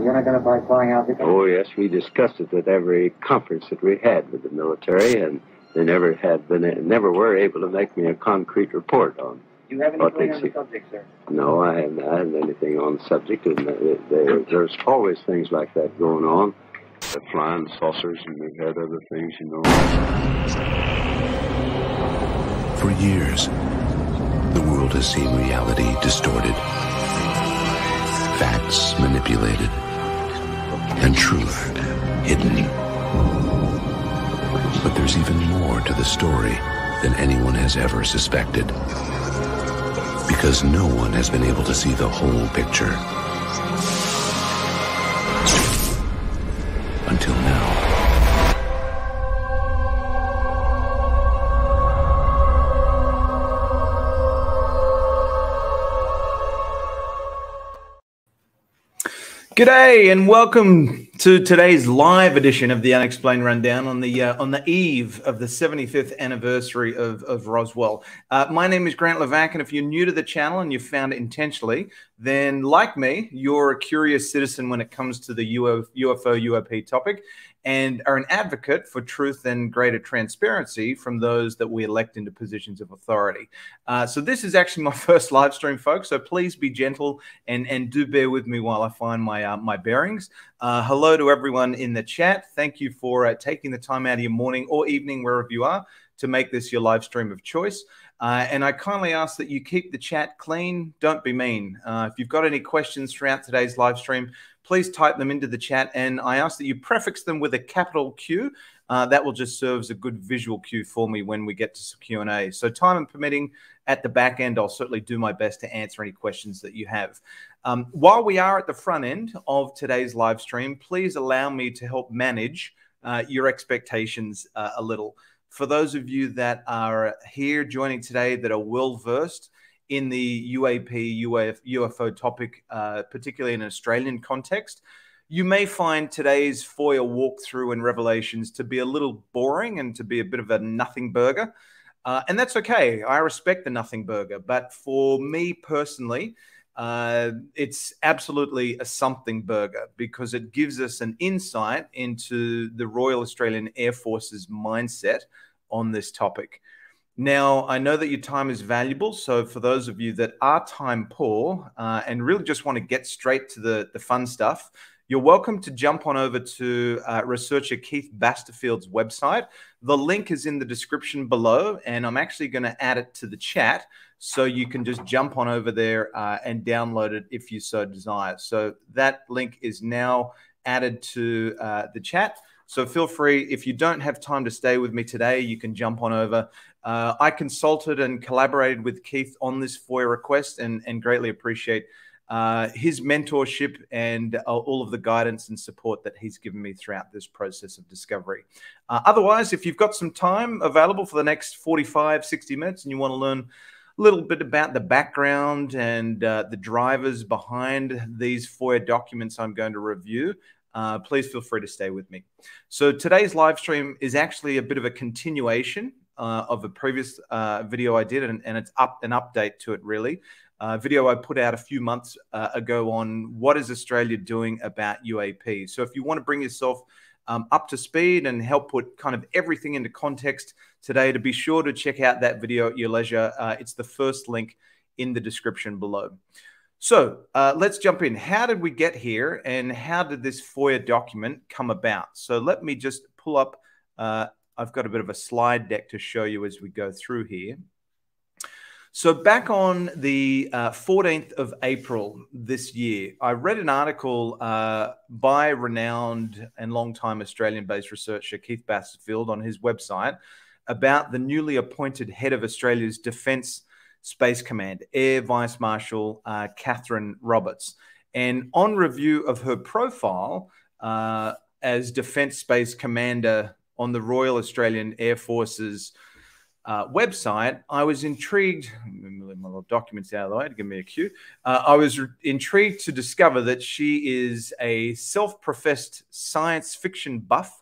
You're not going to buy flying out? Oh, yes, we discussed it at every conference that we had with the military, and they never were able to make me a concrete report on. Do you have anything on the subject, sir? No, I haven't had anything on the subject, and there's always things like that going on. The flying saucers, and they've had other things, you know. For years, the world has seen reality distorted, facts manipulated, and truth hidden. But there's even more to the story than anyone has ever suspected, because no one has been able to see the whole picture until now. G'day and welcome to today's live edition of the Unexplained Rundown on the eve of the 75th anniversary of Roswell. My name is Grant Lavac, and if you're new to the channel and you found it intentionally, then like me, you're a curious citizen when it comes to the UFO UAP topic and are an advocate for truth and greater transparency from those that we elect into positions of authority. So this is actually my first live stream, folks, so please be gentle and do bear with me while I find my bearings. Hello to everyone in the chat. Thank you for taking the time out of your morning or evening, wherever you are, to make this your live stream of choice. And I kindly ask that you keep the chat clean. Don't be mean. If you've got any questions throughout today's live stream, please type them into the chat, and I ask that you prefix them with a capital Q. That will just serve as a good visual cue for me when we get to some Q&A. So time and permitting, at the back end, I'll certainly do my best to answer any questions that you have. While we are at the front end of today's live stream, please allow me to help manage your expectations a little. For those of you that are here joining today that are well-versed in the UAP, UFO topic, particularly in an Australian context, you may find today's FOIA walkthrough and revelations to be a little boring and to be a bit of a nothing burger. And that's okay. I respect the nothing burger. But for me personally, it's absolutely a something burger because it gives us an insight into the Royal Australian Air Force's mindset on this topic. Now, I know that your time is valuable, so for those of you that are time poor and really just want to get straight to the fun stuff, you're welcome to jump on over to researcher Keith Basterfield's website. The link is in the description below, and I'm actually going to add it to the chat so you can just jump on over there and download it if you so desire. So that link is now added to the chat. So feel free, if you don't have time to stay with me today, you can jump on over. I consulted and collaborated with Keith on this FOIA request and greatly appreciate his mentorship and all of the guidance and support that he's given me throughout this process of discovery. Otherwise, if you've got some time available for the next 45, 60 minutes and you want to learn a little bit about the background and the drivers behind these FOIA documents I'm going to review, please feel free to stay with me. So today's live stream is actually a bit of a continuation of a previous video I did, and it's an update to it, really. Video I put out a few months ago on what is Australia doing about UAP. So if you want to bring yourself up to speed and help put kind of everything into context today, to be sure to check out that video at your leisure. It's the first link in the description below. So let's jump in. How did we get here, and how did this FOIA document come about? So let me just pull up. I've got a bit of a slide deck to show you as we go through here. So back on the 14th of April this year, I read an article by renowned and long-time Australian-based researcher Keith Basterfield on his website about the newly appointed head of Australia's Defence Space Command, Air Vice-Marshal Catherine Roberts. And on review of her profile as Defence Space Commander on the Royal Australian Air Force's website, I was intrigued. Move my little documents out of the way to give me a cue. I was intrigued to discover that she is a self-professed science fiction buff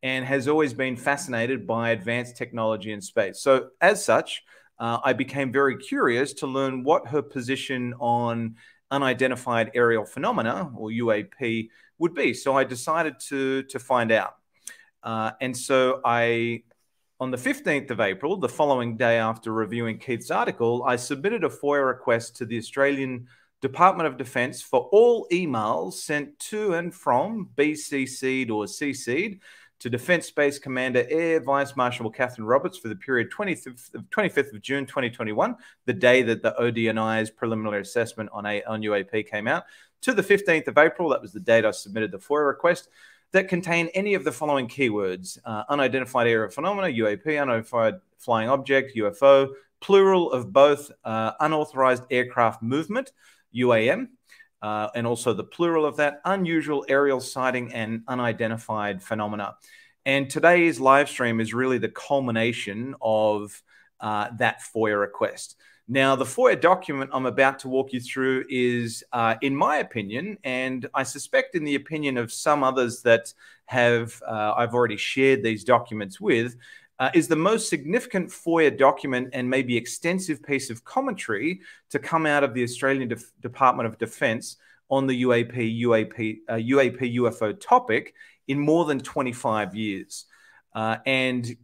and has always been fascinated by advanced technology in space. So as such, I became very curious to learn what her position on unidentified aerial phenomena, or UAP, would be. So I decided to find out. And so on the 15th of April, the following day after reviewing Keith's article, I submitted a FOIA request to the Australian Department of Defence for all emails sent to and from BCC'd or CC'd to Defence Base Commander Air Vice-Marshal Catherine Roberts for the period 25th of June 2021, the day that the ODNI's preliminary assessment on UAP came out, to the 15th of April, that was the date I submitted the FOIA request, that contain any of the following keywords: unidentified aerial phenomena, UAP, unidentified flying object, UFO, plural of both unauthorized aircraft movement, UAM, and also the plural of that, unusual aerial sighting and unidentified phenomena. And today's live stream is really the culmination of that FOIA request. Now, the FOIA document I'm about to walk you through is, in my opinion, and I suspect in the opinion of some others that have I've already shared these documents with, is the most significant FOIA document and maybe extensive piece of commentary to come out of the Australian Department of Defence on the UAP-UFO topic in more than 25 years. And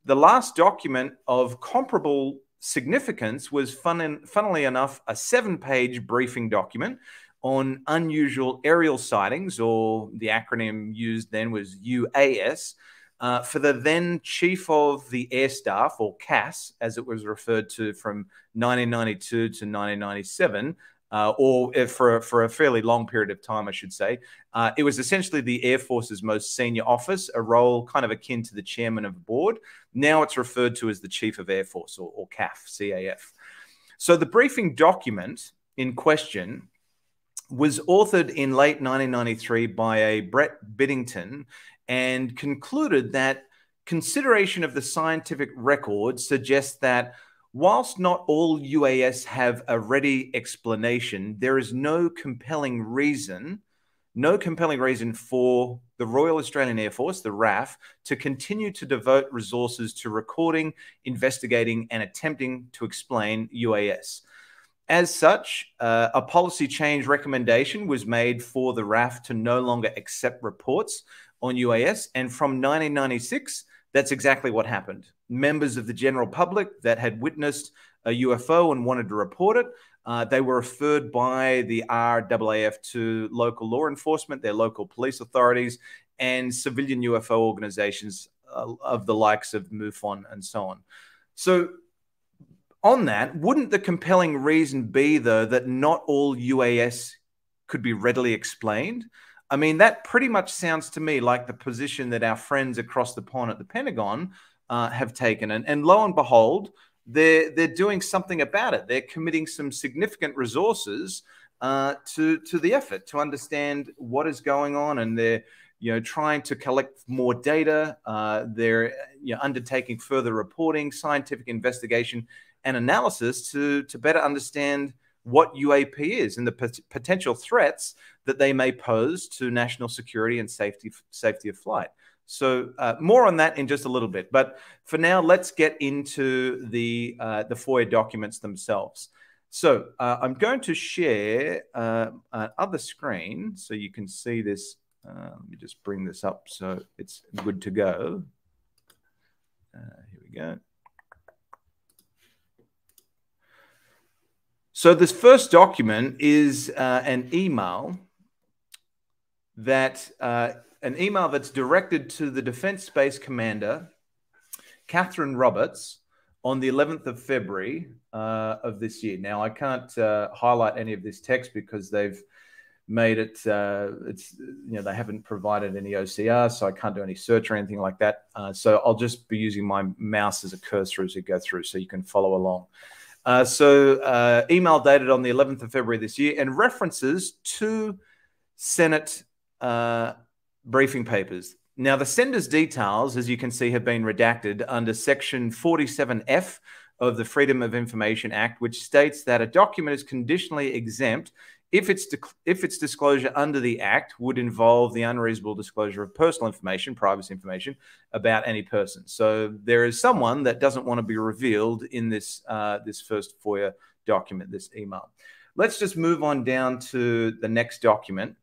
the last document of comparable significance was, funnily enough, a 7-page briefing document on unusual aerial sightings, or the acronym used then was UAS, for the then Chief of the Air Staff, or CAS, as it was referred to from 1992 to 1997, or for a fairly long period of time, I should say. It was essentially the Air Force's most senior office, a role kind of akin to the chairman of the board. Now it's referred to as the Chief of Air Force, or CAF, C-A-F. So the briefing document in question was authored in late 1993 by a Brett Biddington, and concluded that consideration of the scientific record suggests that whilst not all UAS have a ready explanation, there is no compelling reason for the Royal Australian Air Force, the RAF, to continue to devote resources to recording, investigating, and attempting to explain UAS. As such, a policy change recommendation was made for the RAF to no longer accept reports on UAS, and from 1996, that's exactly what happened. Members of the general public that had witnessed a UFO and wanted to report it, they were referred by the RAAF to local law enforcement, their local police authorities, and civilian UFO organizations of the likes of MUFON and so on. So on that, wouldn't the compelling reason be, though, that not all UAS could be readily explained? I mean, that pretty much sounds to me like the position that our friends across the pond at the Pentagon have taken. And lo and behold, they're doing something about it. They're committing some significant resources to the effort to understand what is going on, and they're trying to collect more data. They're undertaking further reporting, scientific investigation, and analysis to better understand what UAP is and the potential threats that they may pose to national security and safety of flight. So more on that in just a little bit. But for now, let's get into the FOIA documents themselves. So I'm going to share other screen so you can see this. Let me just bring this up so it's good to go. Here we go. So this first document is an email that's directed to the Defence Base Commander, Catherine Roberts, on the 11th of February of this year. Now, I can't highlight any of this text because they've made it, they haven't provided any OCR, so I can't do any search or anything like that. So I'll just be using my mouse as a cursor as we go through so you can follow along. Email dated on the 11th of February this year, and references to Senate briefing papers. Now, the sender's details, as you can see, have been redacted under Section 47F of the Freedom of Information Act, which states that a document is conditionally exempt if its disclosure under the Act would involve the unreasonable disclosure of personal information, privacy information, about any person. So there is someone that doesn't want to be revealed in this, this first FOIA document, this email. let's just move on down to the next document.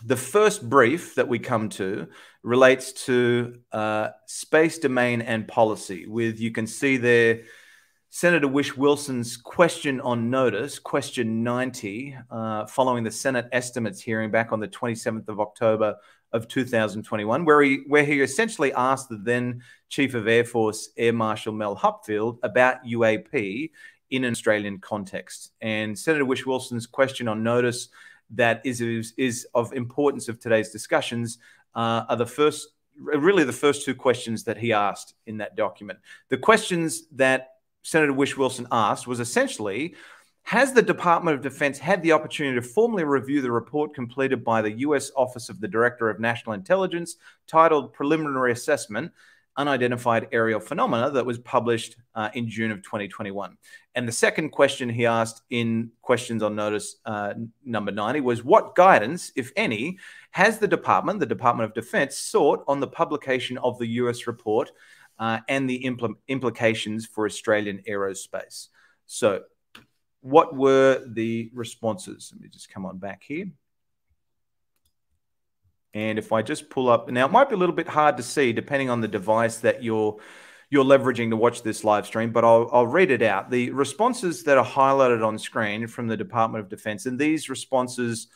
The first brief that we come to relates to space domain and policy, with, you can see there, Senator Wish Wilson's question on notice, question 90, following the Senate estimates hearing back on the 27th of October of 2021, where he essentially asked the then Chief of Air Force, Air Marshal Mel Hupfeld, about UAP in an Australian context. And Senator Wish Wilson's question on notice that is of importance of today's discussions are really the first two questions that he asked in that document. The questions that Senator Wish Wilson asked was essentially, has the Department of Defense had the opportunity to formally review the report completed by the U.S. Office of the Director of National Intelligence titled Preliminary Assessment, Unidentified Aerial Phenomena, that was published in June of 2021? And the second question he asked in questions on notice number 90 was, what guidance, if any, has the Department of Defense, sought on the publication of the US report and the implications for Australian aerospace? So what were the responses? Let me just come on back here. And if I just pull up, now it might be a little bit hard to see depending on the device that you're leveraging to watch this live stream, but I'll read it out. The responses that are highlighted on screen from the Department of Defense, and these responses,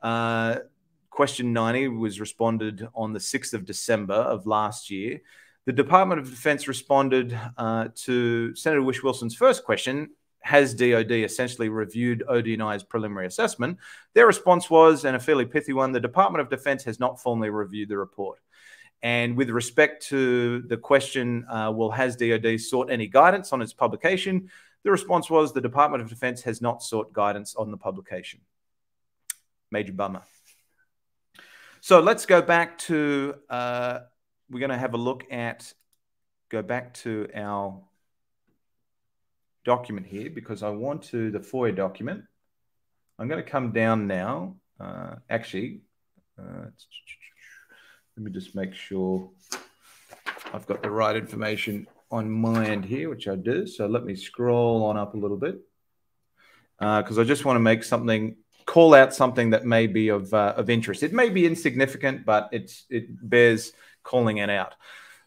question 90 was responded on the 6th of December of last year. The Department of Defense responded to Senator Wish Wilson's first question, has DOD essentially reviewed ODNI's preliminary assessment? Their response was, and a fairly pithy one, the Department of Defense has not formally reviewed the report. And with respect to the question, well, has DOD sought any guidance on its publication? The response was, the Department of Defense has not sought guidance on the publication. Major bummer. So let's go back to, we're going to have a look at, go back to our document here, because I want to, the FOIA document. I'm going to come down now. Actually, let me just make sure I've got the right information on my end here, which I do. So let me scroll on up a little bit, because I just want to make something, call out something that may be of interest. It may be insignificant, but it bears calling it out.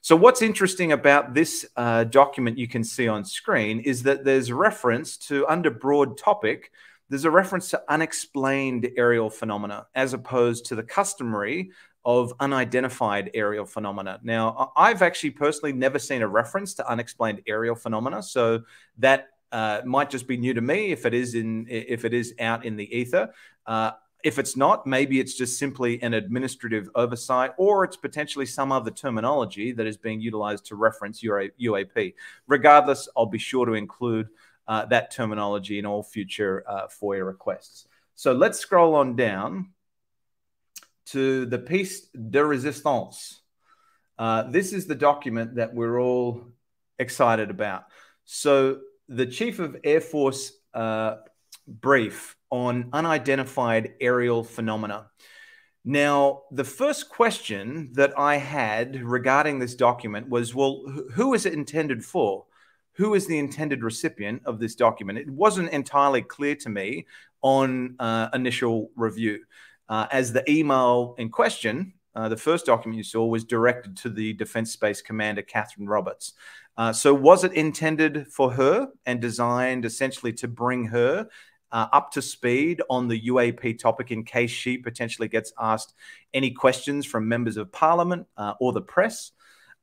So what's interesting about this document you can see on screen is that there's a reference to, under broad topic, there's a reference to unexplained aerial phenomena as opposed to the customary of unidentified aerial phenomena. Now, I've actually personally never seen a reference to unexplained aerial phenomena, so that might just be new to me if it is out in the ether. If it's not, maybe it's just simply an administrative oversight, or it's potentially some other terminology that is being utilized to reference UAP. Regardless, I'll be sure to include that terminology in all future FOIA requests. So let's scroll on down to the piece de resistance. This is the document that we're all excited about. So the Chief of Air Force brief on unidentified aerial phenomena. Now, the first question that I had regarding this document was, well, who is it intended for? Who is the intended recipient of this document? It wasn't entirely clear to me on initial review, as the email in question, the first document you saw, was directed to the Defense Space Commander, Catherine Roberts. So was it intended for her and designed essentially to bring her up to speed on the UAP topic in case she potentially gets asked any questions from members of Parliament or the press?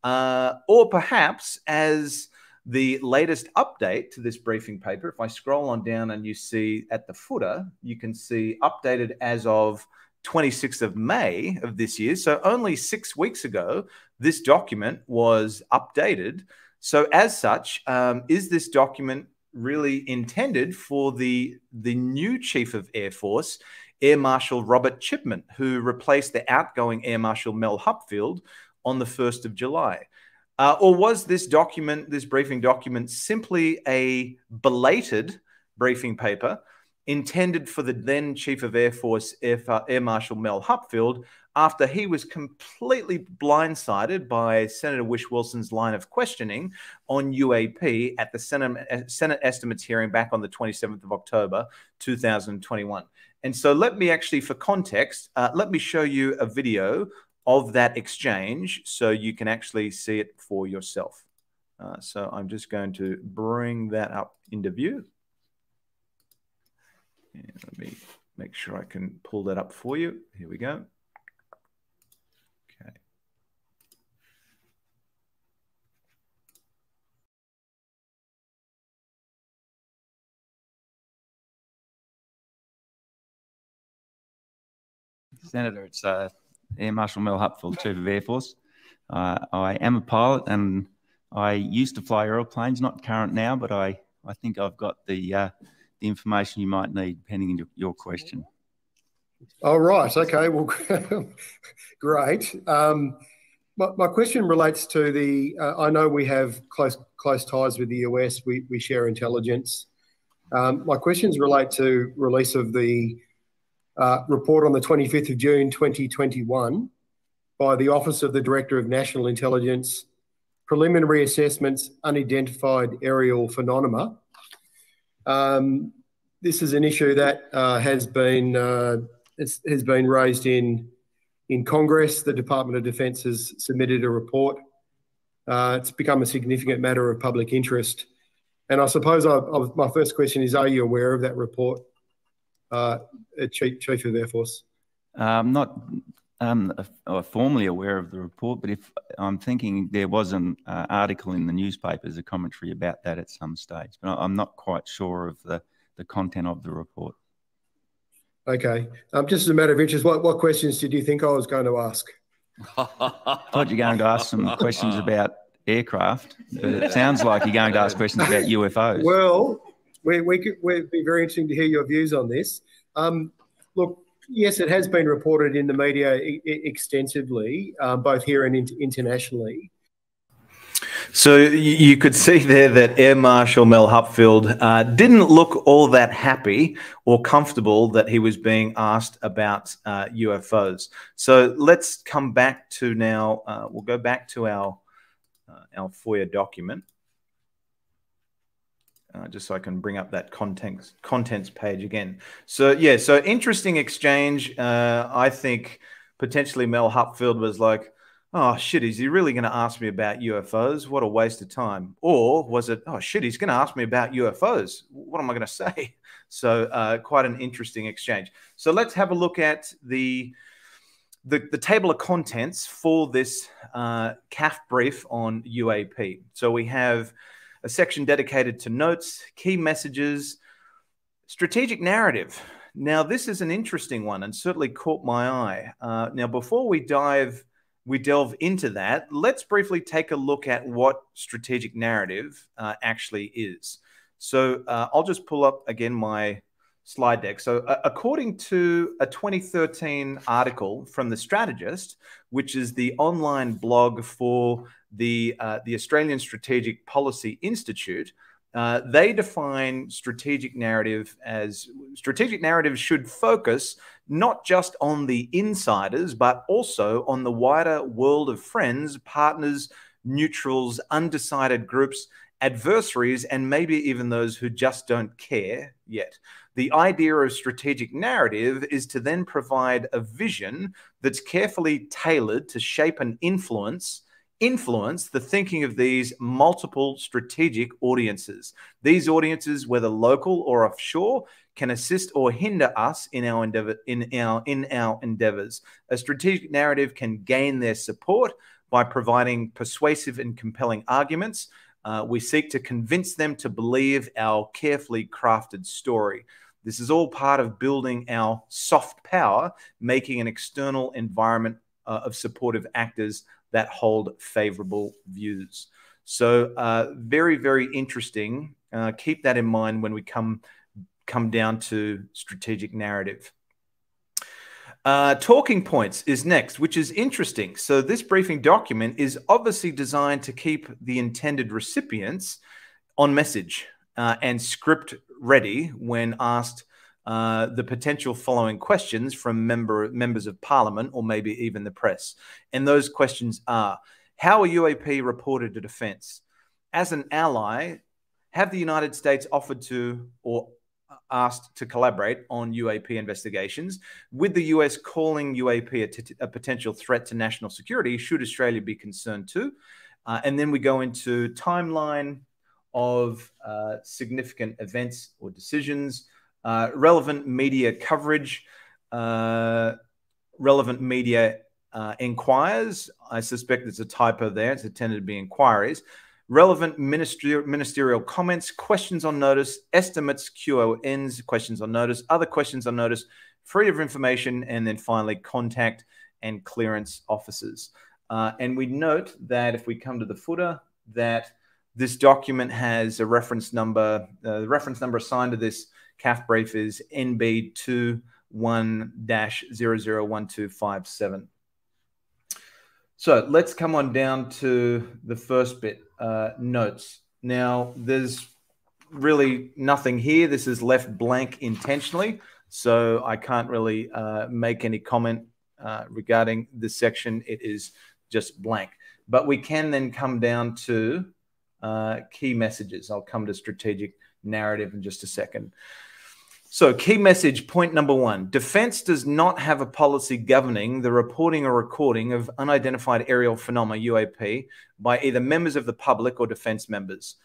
Or perhaps as the latest update to this briefing paper, if I scroll on down and you see at the footer, you can see updated as of 26th of May of this year. So only 6 weeks ago, this document was updated. So as such, is this document really intended for the new Chief of Air Force, Air Marshal Robert Chipman, who replaced the outgoing Air Marshal Mel Hupfeld on the 1st of July? Or was this document, this briefing document, simply a belated briefing paper intended for the then Chief of Air Force, Air Marshal Mel Hupfeld, after he was completely blindsided by Senator Wish Wilson's line of questioning on UAP at the Senate estimates hearing back on the 27th of October, 2021. And so let me actually, for context, let me show you a video of that exchange so you can actually see it for yourself. So I'm just going to bring that up into view. And let me make sure I can pull that up for you. Here we go. Okay. Senator, it's Air Marshal Mel Hupfeld, Chief of Air Force. I am a pilot and I used to fly aeroplanes, not current now, but I think I've got the information you might need depending on your question. All right. Okay. Well, great. My question relates to the. I know we have close ties with the US. We share intelligence. My questions relate to release of the report on the 25th of June 2021 by the Office of the Director of National Intelligence, preliminary assessments, unidentified aerial phenomena. This is an issue that has been raised in Congress. The Department of Defence has submitted a report. It's become a significant matter of public interest. And I suppose my first question is, are you aware of that report, Chief of Air Force? I'm not formally aware of the report, but if I'm thinking there was an article in the newspapers, a commentary about that at some stage, but I'm not quite sure of the content of the report. Okay. Just as a matter of interest, what questions did you think I was going to ask? I thought you were going to ask some questions about aircraft, but it sounds like you're going to ask questions about UFOs. Well, we'd be very interesting to hear your views on this. Look, yes, it has been reported in the media extensively, both here and internationally. So you could see there that Air Marshal Mel Hupfeld didn't look all that happy or comfortable that he was being asked about UFOs. So let's come back to now, we'll go back to our FOIA document. Just so I can bring up that contents page again. So yeah, so interesting exchange. I think potentially Mel Hupfeld was like, oh shit, is he really going to ask me about UFOs? What a waste of time. Or was it, oh shit, he's going to ask me about UFOs. What am I going to say? So quite an interesting exchange. So let's have a look at the table of contents for this CAF brief on UAP. So we have a section dedicated to notes, key messages, strategic narrative. Now, this is an interesting one and certainly caught my eye. Now, before we delve into that, let's briefly take a look at what strategic narrative actually is. So I'll just pull up again my slide deck. So according to a 2013 article from The Strategist, which is the online blog for the Australian Strategic Policy Institute, they define strategic narrative as strategic narrative should focus not just on the insiders, but also on the wider world of friends, partners, neutrals, undecided groups, adversaries, and maybe even those who just don't care yet. The idea of strategic narrative is to then provide a vision that's carefully tailored to shape and influence the thinking of these multiple strategic audiences. These audiences, whether local or offshore, can assist or hinder us in our endeavors. A strategic narrative can gain their support by providing persuasive and compelling arguments. We seek to convince them to believe our carefully crafted story. This is all part of building our soft power, making an external environment of supportive actors that hold favorable views. So very, very interesting. Keep that in mind when we come down to strategic narrative. Talking points is next, which is interesting. So this briefing document is obviously designed to keep the intended recipients on message and script ready when asked the potential following questions from members of parliament or maybe even the press. And those questions are, how are UAP reported to defense? As an ally, have the United States offered to or asked to collaborate on UAP investigations? With the US calling UAP a potential threat to national security, should Australia be concerned too? And then we go into timeline of significant events or decisions, relevant media coverage, relevant media inquires. I suspect there's a typo there. It's intended to be inquiries. Relevant ministerial comments, questions on notice, estimates, QONs, questions on notice, other questions on notice, freedom of information, and then finally contact and clearance officers. And we note that if we come to the footer, that this document has a reference number. The reference number assigned to this CAF brief is NB21-001257. So let's come on down to the first bit, notes. Now, there's really nothing here. This is left blank intentionally, so I can't really make any comment regarding this section. It is just blank. But we can then come down to key messages. I'll come to strategic narrative in just a second. So key message, point number one, defense does not have a policy governing the reporting or recording of unidentified aerial phenomena, UAP, by either members of the public or defense members.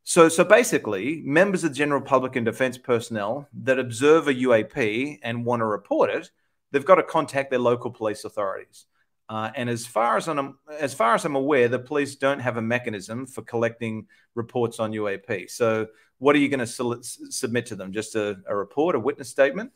So basically, members of the general public and defense personnel that observe a UAP and want to report it, they've got to contact their local police authorities. And as far as I'm aware, the police don't have a mechanism for collecting reports on UAP. So what are you going to submit to them? Just a report, a witness statement?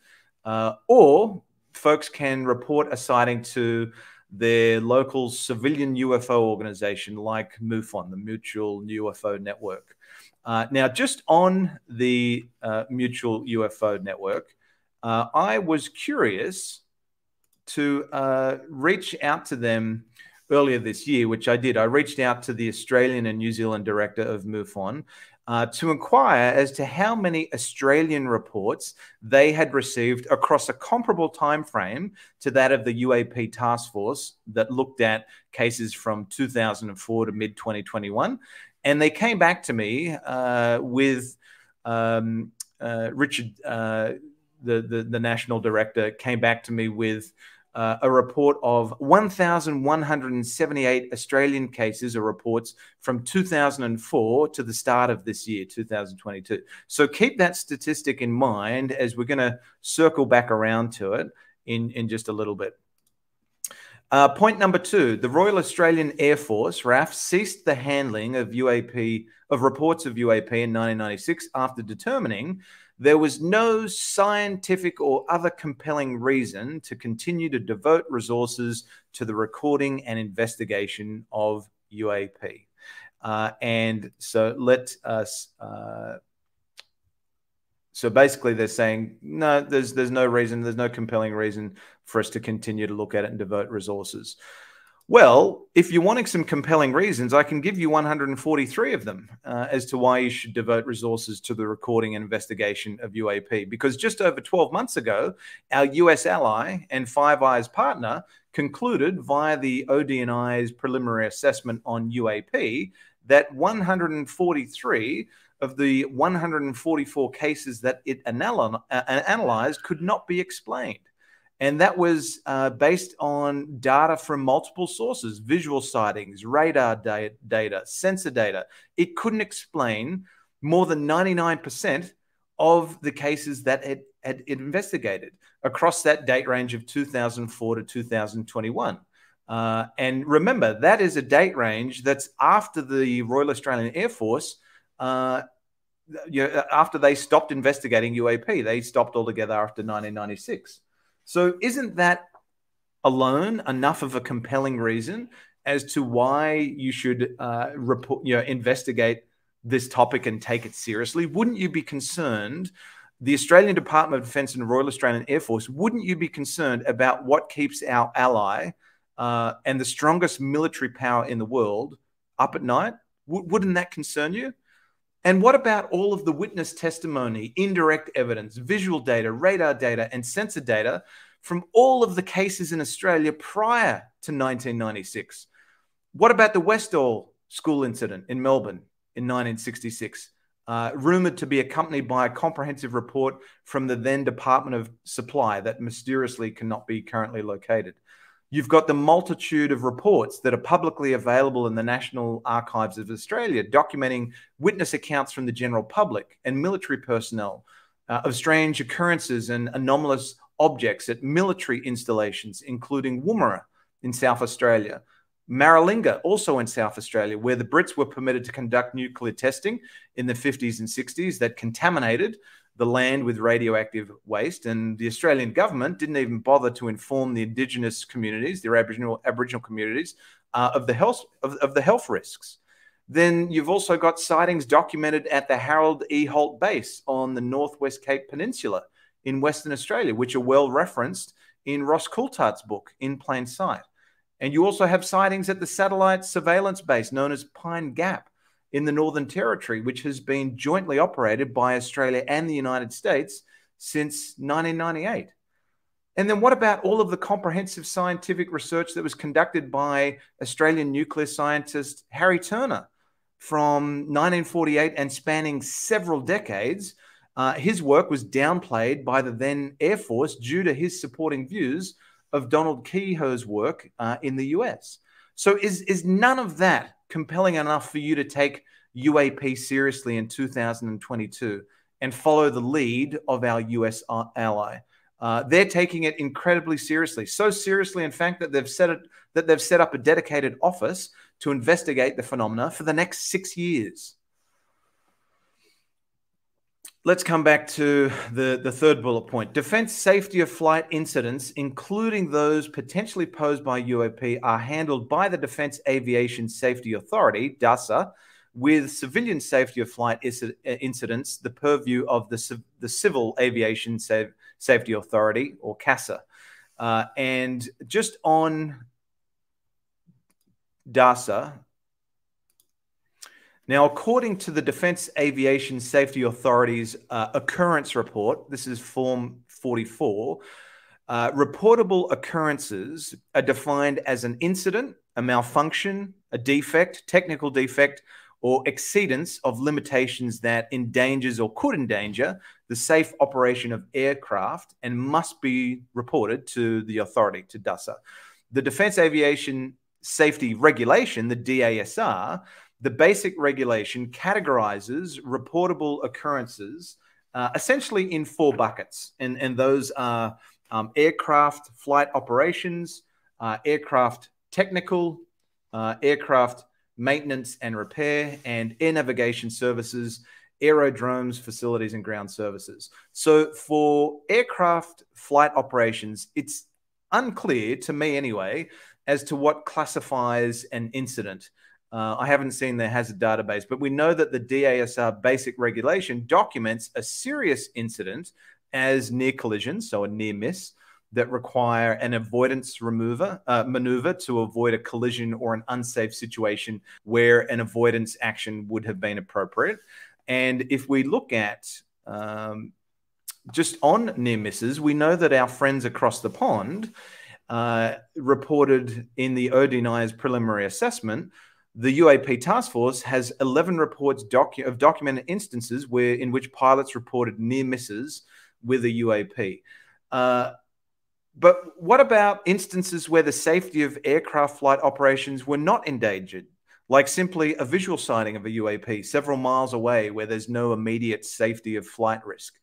Or folks can report a sighting to their local civilian UFO organization like MUFON, the Mutual UFO Network. Now, just on the Mutual UFO Network, I was curious to reach out to them earlier this year, which I did. I reached out to the Australian and New Zealand director of MUFON to inquire as to how many Australian reports they had received across a comparable time frame to that of the UAP task force that looked at cases from 2004 to mid-2021. And they came back to me with Richard, the national director, came back to me with a report of 1,178 Australian cases or reports from 2004 to the start of this year, 2022. So keep that statistic in mind as we're going to circle back around to it in just a little bit. Point number two, the Royal Australian Air Force, RAF, ceased the handling of reports of UAP in 1996 after determining there was no scientific or other compelling reason to continue to devote resources to the recording and investigation of UAP. And so let us... So basically they're saying, no, there's no reason, there's no compelling reason for us to continue to look at it and devote resources. Well, if you're wanting some compelling reasons, I can give you 143 of them as to why you should devote resources to the recording and investigation of UAP. Because just over 12 months ago, our US ally and Five Eyes partner concluded via the ODNI's preliminary assessment on UAP that 143 of the 144 cases that it analyzed could not be explained. And that was based on data from multiple sources, visual sightings, radar data, sensor data. It couldn't explain more than 99% of the cases that it investigated across that date range of 2004 to 2021. And remember, that is a date range that's after the Royal Australian Air Force, after they stopped investigating UAP. They stopped altogether after 1996. So isn't that alone enough of a compelling reason as to why you should investigate this topic and take it seriously? Wouldn't you be concerned, the Australian Department of Defence and Royal Australian Air Force, wouldn't you be concerned about what keeps our ally and the strongest military power in the world up at night? Wouldn't that concern you? And what about all of the witness testimony, indirect evidence, visual data, radar data, and sensor data from all of the cases in Australia prior to 1996? What about the Westall school incident in Melbourne in 1966, rumoured to be accompanied by a comprehensive report from the then Department of Supply that mysteriously cannot be currently located? You've got the multitude of reports that are publicly available in the National Archives of Australia documenting witness accounts from the general public and military personnel of strange occurrences and anomalous objects at military installations, including Woomera in South Australia, Maralinga, also in South Australia, where the Brits were permitted to conduct nuclear testing in the 50s and 60s that contaminated the land with radioactive waste. And the Australian government didn't even bother to inform the Indigenous communities, the Aboriginal communities, of the health risks. Then you've also got sightings documented at the Harold E. Holt Base on the Northwest Cape Peninsula in Western Australia, which are well referenced in Ross Coulthard's book, In Plain Sight. And you also have sightings at the satellite surveillance base known as Pine Gap in the Northern Territory, which has been jointly operated by Australia and the United States since 1998. And then what about all of the comprehensive scientific research that was conducted by Australian nuclear scientist Harry Turner from 1948 and spanning several decades? His work was downplayed by the then Air Force due to his supporting views of Donald Kehoe's work in the US. So is none of that compelling enough for you to take UAP seriously in 2022 and follow the lead of our US ally? They're taking it incredibly seriously, so seriously, in fact, that they've set up a dedicated office to investigate the phenomena for the next 6 years. Let's come back to the third bullet point. Defense safety of flight incidents, including those potentially posed by UAP, are handled by the Defense Aviation Safety Authority, DASA, with civilian safety of flight incidents the purview of the Civil Aviation Safety Authority, or CASA. And just on DASA, now, according to the Defense Aviation Safety Authority's occurrence report, this is Form 44, reportable occurrences are defined as an incident, a malfunction, a defect, technical defect, or exceedance of limitations that endangers or could endanger the safe operation of aircraft and must be reported to the authority, to DASA. The Defense Aviation Safety Regulation, the DASR, the basic regulation categorizes reportable occurrences essentially in 4 buckets. And those are aircraft flight operations, aircraft technical, aircraft maintenance and repair, and air navigation services, aerodromes, facilities, and ground services. So for aircraft flight operations, it's unclear, to me anyway, as to what classifies an incident. I haven't seen the hazard database, but we know that the DASR basic regulation documents a serious incident as near collision, so a near miss, that require an avoidance maneuver to avoid a collision or an unsafe situation where an avoidance action would have been appropriate. And if we look at just on near misses, we know that our friends across the pond reported in the ODNI's preliminary assessment, the UAP task force has 11 reports of documented instances in which pilots reported near misses with a UAP. But what about instances where the safety of aircraft flight operations were not endangered, like simply a visual sighting of a UAP several miles away where there's no immediate safety of flight risk?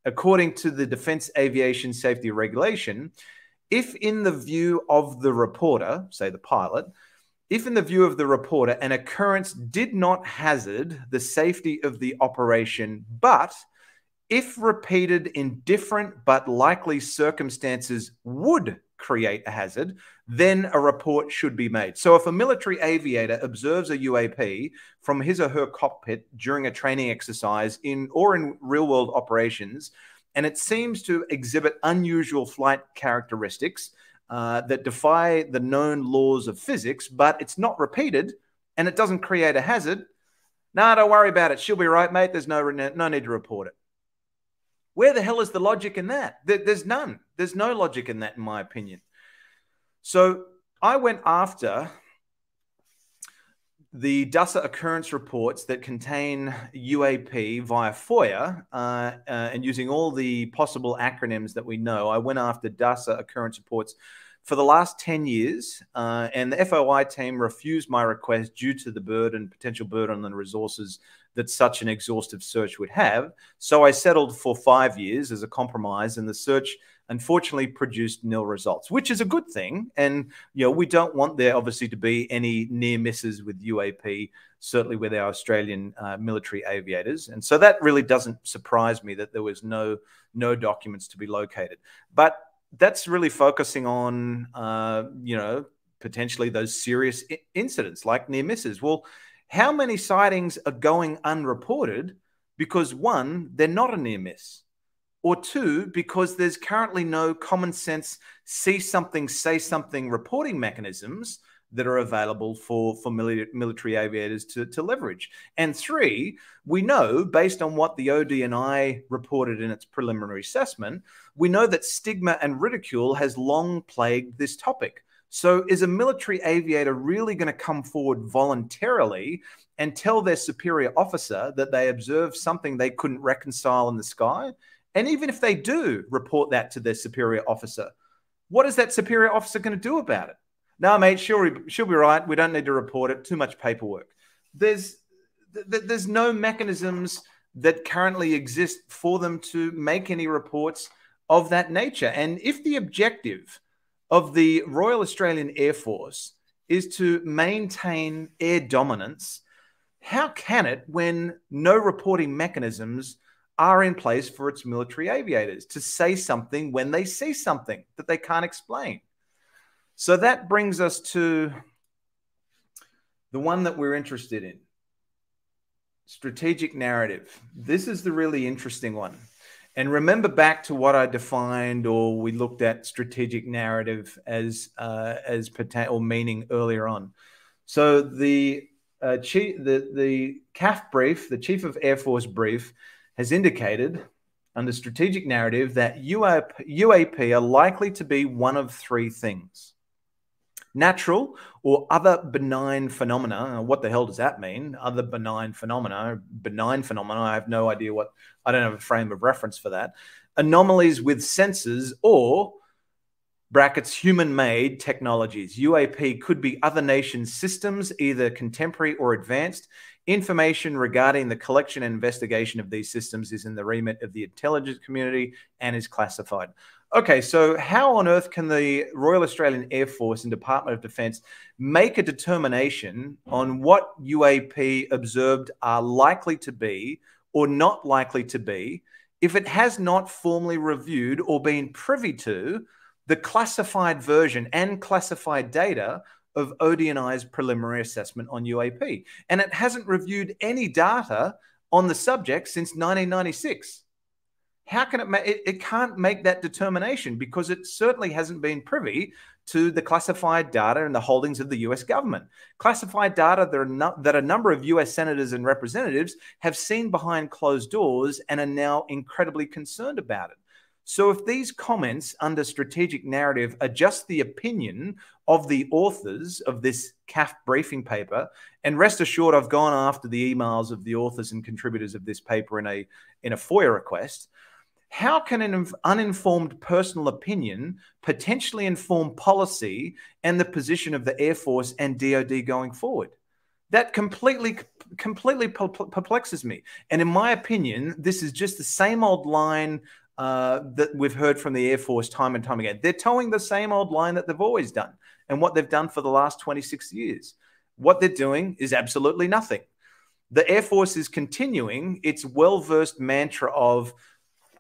According to the Defense Aviation Safety Regulation, if in the view of the reporter, say the pilot, if in the view of the reporter an occurrence did not hazard the safety of the operation, but if repeated in different but likely circumstances would create a hazard, then a report should be made. So if a military aviator observes a UAP from his or her cockpit during a training exercise in real-world operations, and it seems to exhibit unusual flight characteristics that defy the known laws of physics, but it's not repeated and it doesn't create a hazard, Nah, don't worry about it. She'll be right, mate. There's no need to report it. Where the hell is the logic in that? There's none. There's no logic in that, in my opinion. So I went after the DUSA occurrence reports that contain UAP via FOIA, and using all the possible acronyms that we know, I went after DUSA occurrence reports for the last 10 years, and the FOI team refused my request due to the potential burden on the resources that such an exhaustive search would have. So I settled for 5 years as a compromise, and the search unfortunately produced nil results, which is a good thing. And, you know, we don't want there obviously to be any near misses with UAP, certainly with our Australian military aviators. And so that really doesn't surprise me that there was no documents to be located. But that's really focusing on, you know, potentially those serious incidents like near misses. Well, how many sightings are going unreported because, one, they're not a near miss, or two, because there's currently no common sense see something, say something reporting mechanisms that are available for military aviators to leverage. And three, we know, based on what the ODNI reported in its preliminary assessment, we know that stigma and ridicule has long plagued this topic. So is a military aviator really going to come forward voluntarily and tell their superior officer that they observed something they couldn't reconcile in the sky? And even if they do report that to their superior officer, what is that superior officer going to do about it? No, mate, she'll be right. We don't need to report it. Too much paperwork. There's no mechanisms that currently exist for them to make any reports of that nature. And if the objective of the Royal Australian Air Force is to maintain air dominance, how can it, when no reporting mechanisms are in place for its military aviators to say something when they see something that they can't explain? So that brings us to the one that we're interested in, strategic narrative. This is the really interesting one. And remember back to what I defined, or we looked at strategic narrative as meaning earlier on. So the CAF brief, the Chief of Air Force brief, has indicated under strategic narrative that UAP are likely to be one of three things: natural or other benign phenomena. What the hell does that mean? Other benign phenomena. Benign phenomena, I have no idea what, I don't have a frame of reference for that. Anomalies with sensors, or brackets human-made technologies. UAP could be other nations' systems, either contemporary or advanced. Information regarding the collection and investigation of these systems is in the remit of the intelligence community and is classified. Okay, so how on earth can the Royal Australian Air Force and Department of Defence make a determination on what UAP observed are likely to be or not likely to be if it has not formally reviewed or been privy to the classified version and classified data of ODNI's preliminary assessment on UAP? And it hasn't reviewed any data on the subject since 1996. How can it can't make that determination, because it certainly hasn't been privy to the classified data and the holdings of the US government. Classified data that a number of US senators and representatives have seen behind closed doors and are now incredibly concerned about it. So if these comments under strategic narrative are just the opinion of the authors of this CAF briefing paper, and rest assured I've gone after the emails of the authors and contributors of this paper in a FOIA request, how can an uninformed personal opinion potentially inform policy and the position of the Air Force and DoD going forward? That completely perplexes me. And in my opinion, this is just the same old line that we've heard from the Air Force time and time again. They're towing the same old line that they've always done and what they've done for the last 26 years. What they're doing is absolutely nothing. The Air Force is continuing its well-versed mantra of,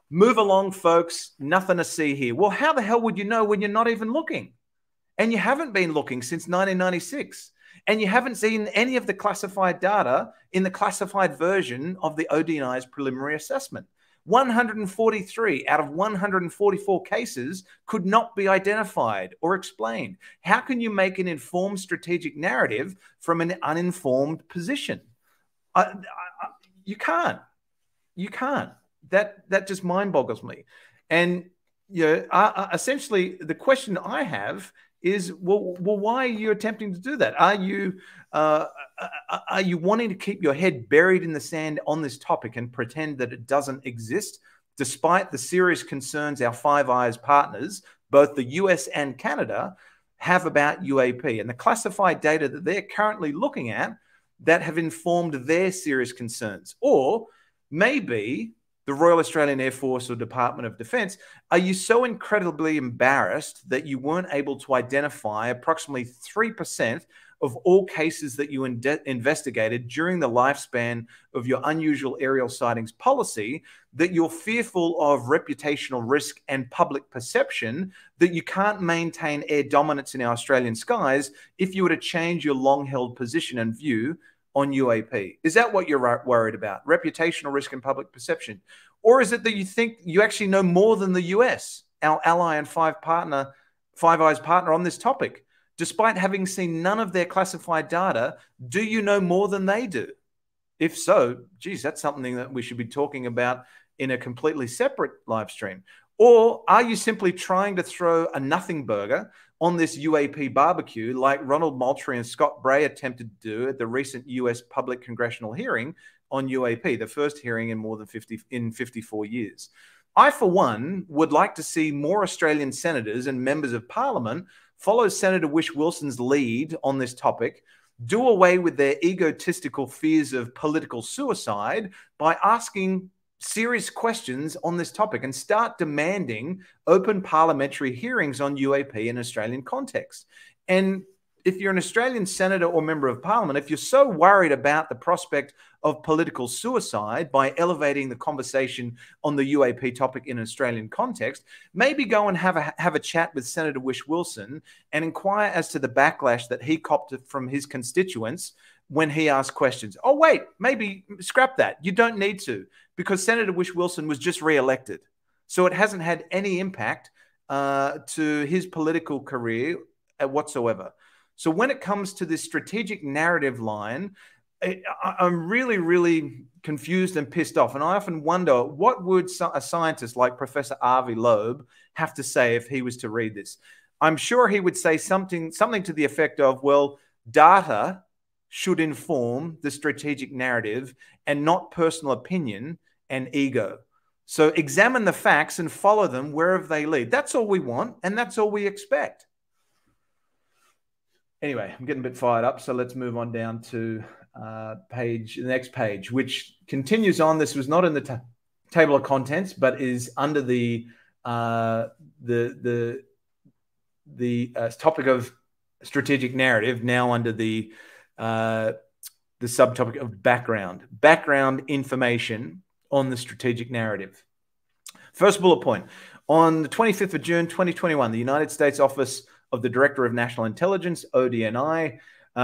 move along, folks, nothing to see here. Well, how the hell would you know when you're not even looking? And you haven't been looking since 1996. And you haven't seen any of the classified data in the classified version of the ODNI's preliminary assessment. 143 out of 144 cases could not be identified or explained. How can you make an informed strategic narrative from an uninformed position? You can't. You can't. That just mind boggles me. And essentially, the question I have is, well, why are you attempting to do that? Are you wanting to keep your head buried in the sand on this topic and pretend that it doesn't exist, despite the serious concerns our Five Eyes partners, both the US and Canada, have about UAP and the classified data that they're currently looking at that have informed their serious concerns? Or maybe the Royal Australian Air Force or Department of Defence, are you so incredibly embarrassed that you weren't able to identify approximately 3% of all cases that you investigated during the lifespan of your unusual aerial sightings policy, that you're fearful of reputational risk and public perception, that you can't maintain air dominance in our Australian skies if you were to change your long-held position and view on UAP? Is that what you're worried about? Reputational risk and public perception? Or is it that you think you actually know more than the US, our ally and Five Eyes partner on this topic? Despite having seen none of their classified data, do you know more than they do? If so, geez, that's something that we should be talking about in a completely separate live stream. Or are you simply trying to throw a nothing burger on this UAP barbecue like Ronald Moultrie and Scott Bray attempted to do at the recent US public congressional hearing on UAP, the first hearing in more than 54 years? I, for one, would like to see more Australian senators and members of parliament follow Senator Wish Wilson's lead on this topic, do away with their egotistical fears of political suicide by asking serious questions on this topic and start demanding open parliamentary hearings on UAP in Australian context. And if you're an Australian senator or member of parliament, if you're so worried about the prospect of political suicide by elevating the conversation on the UAP topic in an Australian context, maybe go and have a chat with Senator Wish Wilson and inquire as to the backlash that he copped from his constituents when he asked questions. Oh, wait, maybe scrap that. You don't need to, because Senator Wish Wilson was just re-elected. So it hasn't had any impact to his political career whatsoever. So when it comes to this strategic narrative line, I'm really, really confused and pissed off. And I often wonder, what would a scientist like Professor Avi Loeb have to say if he was to read this? I'm sure he would say something to the effect of, well, data should inform the strategic narrative and not personal opinion and ego. So examine the facts and follow them wherever they lead. That's all we want, and that's all we expect. Anyway, I'm getting a bit fired up, so let's move on down to the next page, which continues on. This was not in the table of contents, but is under the topic of strategic narrative, now under the subtopic of background information on the strategic narrative. First bullet point. On the 25th of June, 2021, the United States Office of the Director of National Intelligence, ODNI,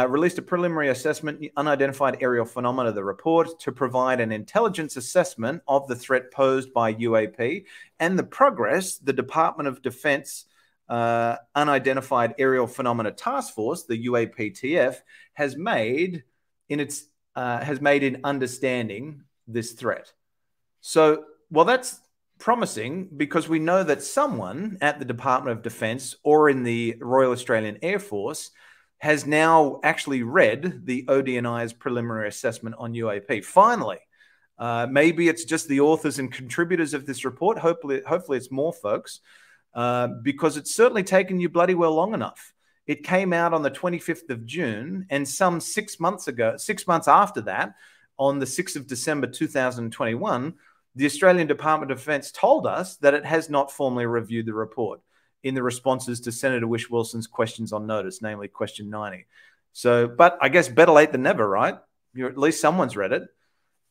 released a preliminary assessment, unidentified aerial phenomena, the report, to provide an intelligence assessment of the threat posed by UAP and the progress the Department of Defense Unidentified Aerial Phenomena Task Force, the UAPTF, has made in understanding this threat. So, well, that's promising, because we know that someone at the Department of Defense or in the Royal Australian Air Force has now actually read the ODNI's preliminary assessment on UAP. Finally, maybe it's just the authors and contributors of this report. Hopefully it's more folks, because it's certainly taken you bloody well long enough. It came out on the 25th of June, and some 6 months after that, on the 6th of December 2021, the Australian Department of Defence told us that it has not formally reviewed the report in the responses to Senator Wish Wilson's questions on notice, namely question 90. So, but I guess better late than never, right? At least someone's read it.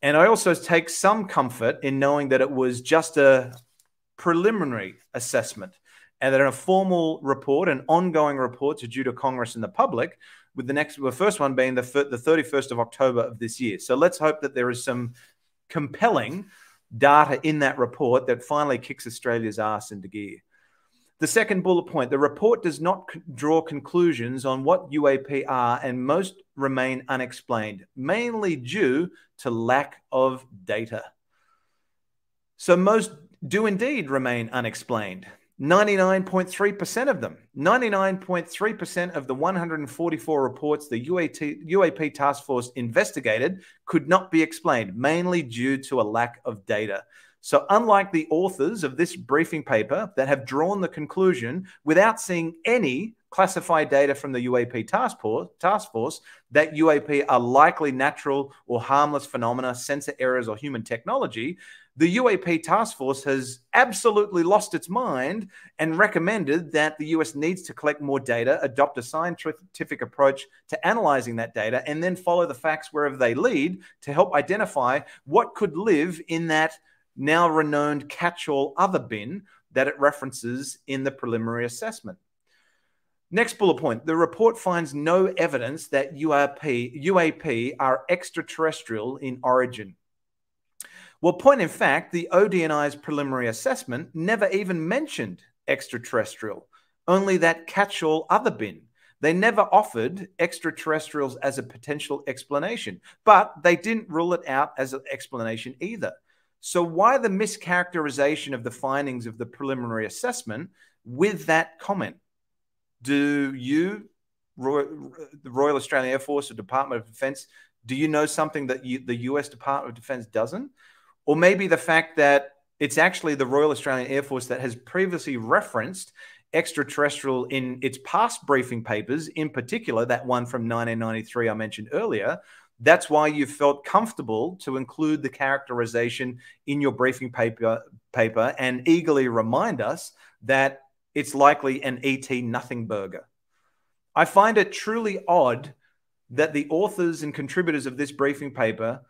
And I also take some comfort in knowing that it was just a preliminary assessment, and that a formal report, an ongoing report, are due to Congress and the public, with the first one being the 31st of October of this year. So let's hope that there is some compelling data in that report that finally kicks Australia's ass into gear. The second bullet point, the report does not draw conclusions on what UAP are, and most remain unexplained, mainly due to lack of data. So most do indeed remain unexplained. 99.3% of them, 99.3% of the 144 reports the UAP task force investigated could not be explained, mainly due to a lack of data. So unlike the authors of this briefing paper that have drawn the conclusion without seeing any classified data from the UAP task force that UAP are likely natural or harmless phenomena, sensor errors, or human technology, the UAP task force has absolutely lost its mind and recommended that the US needs to collect more data, adopt a scientific approach to analyzing that data, and then follow the facts wherever they lead to help identify what could live in that now renowned catch-all other bin that it references in the preliminary assessment. Next bullet point, the report finds no evidence that UAP are extraterrestrial in origin. Well, point in fact, the ODNI's preliminary assessment never even mentioned extraterrestrial, only that catch-all other bin. They never offered extraterrestrials as a potential explanation, but they didn't rule it out as an explanation either. So why the mischaracterization of the findings of the preliminary assessment with that comment? Do you, the Royal Australian Air Force or Department of Defense, do you know something that the US Department of Defense doesn't? Or maybe the fact that it's actually the Royal Australian Air Force that has previously referenced extraterrestrial in its past briefing papers, in particular that one from 1993 I mentioned earlier. That's why you felt comfortable to include the characterization in your briefing paper and eagerly remind us that it's likely an ET nothing burger. I find it truly odd that the authors and contributors of this briefing paper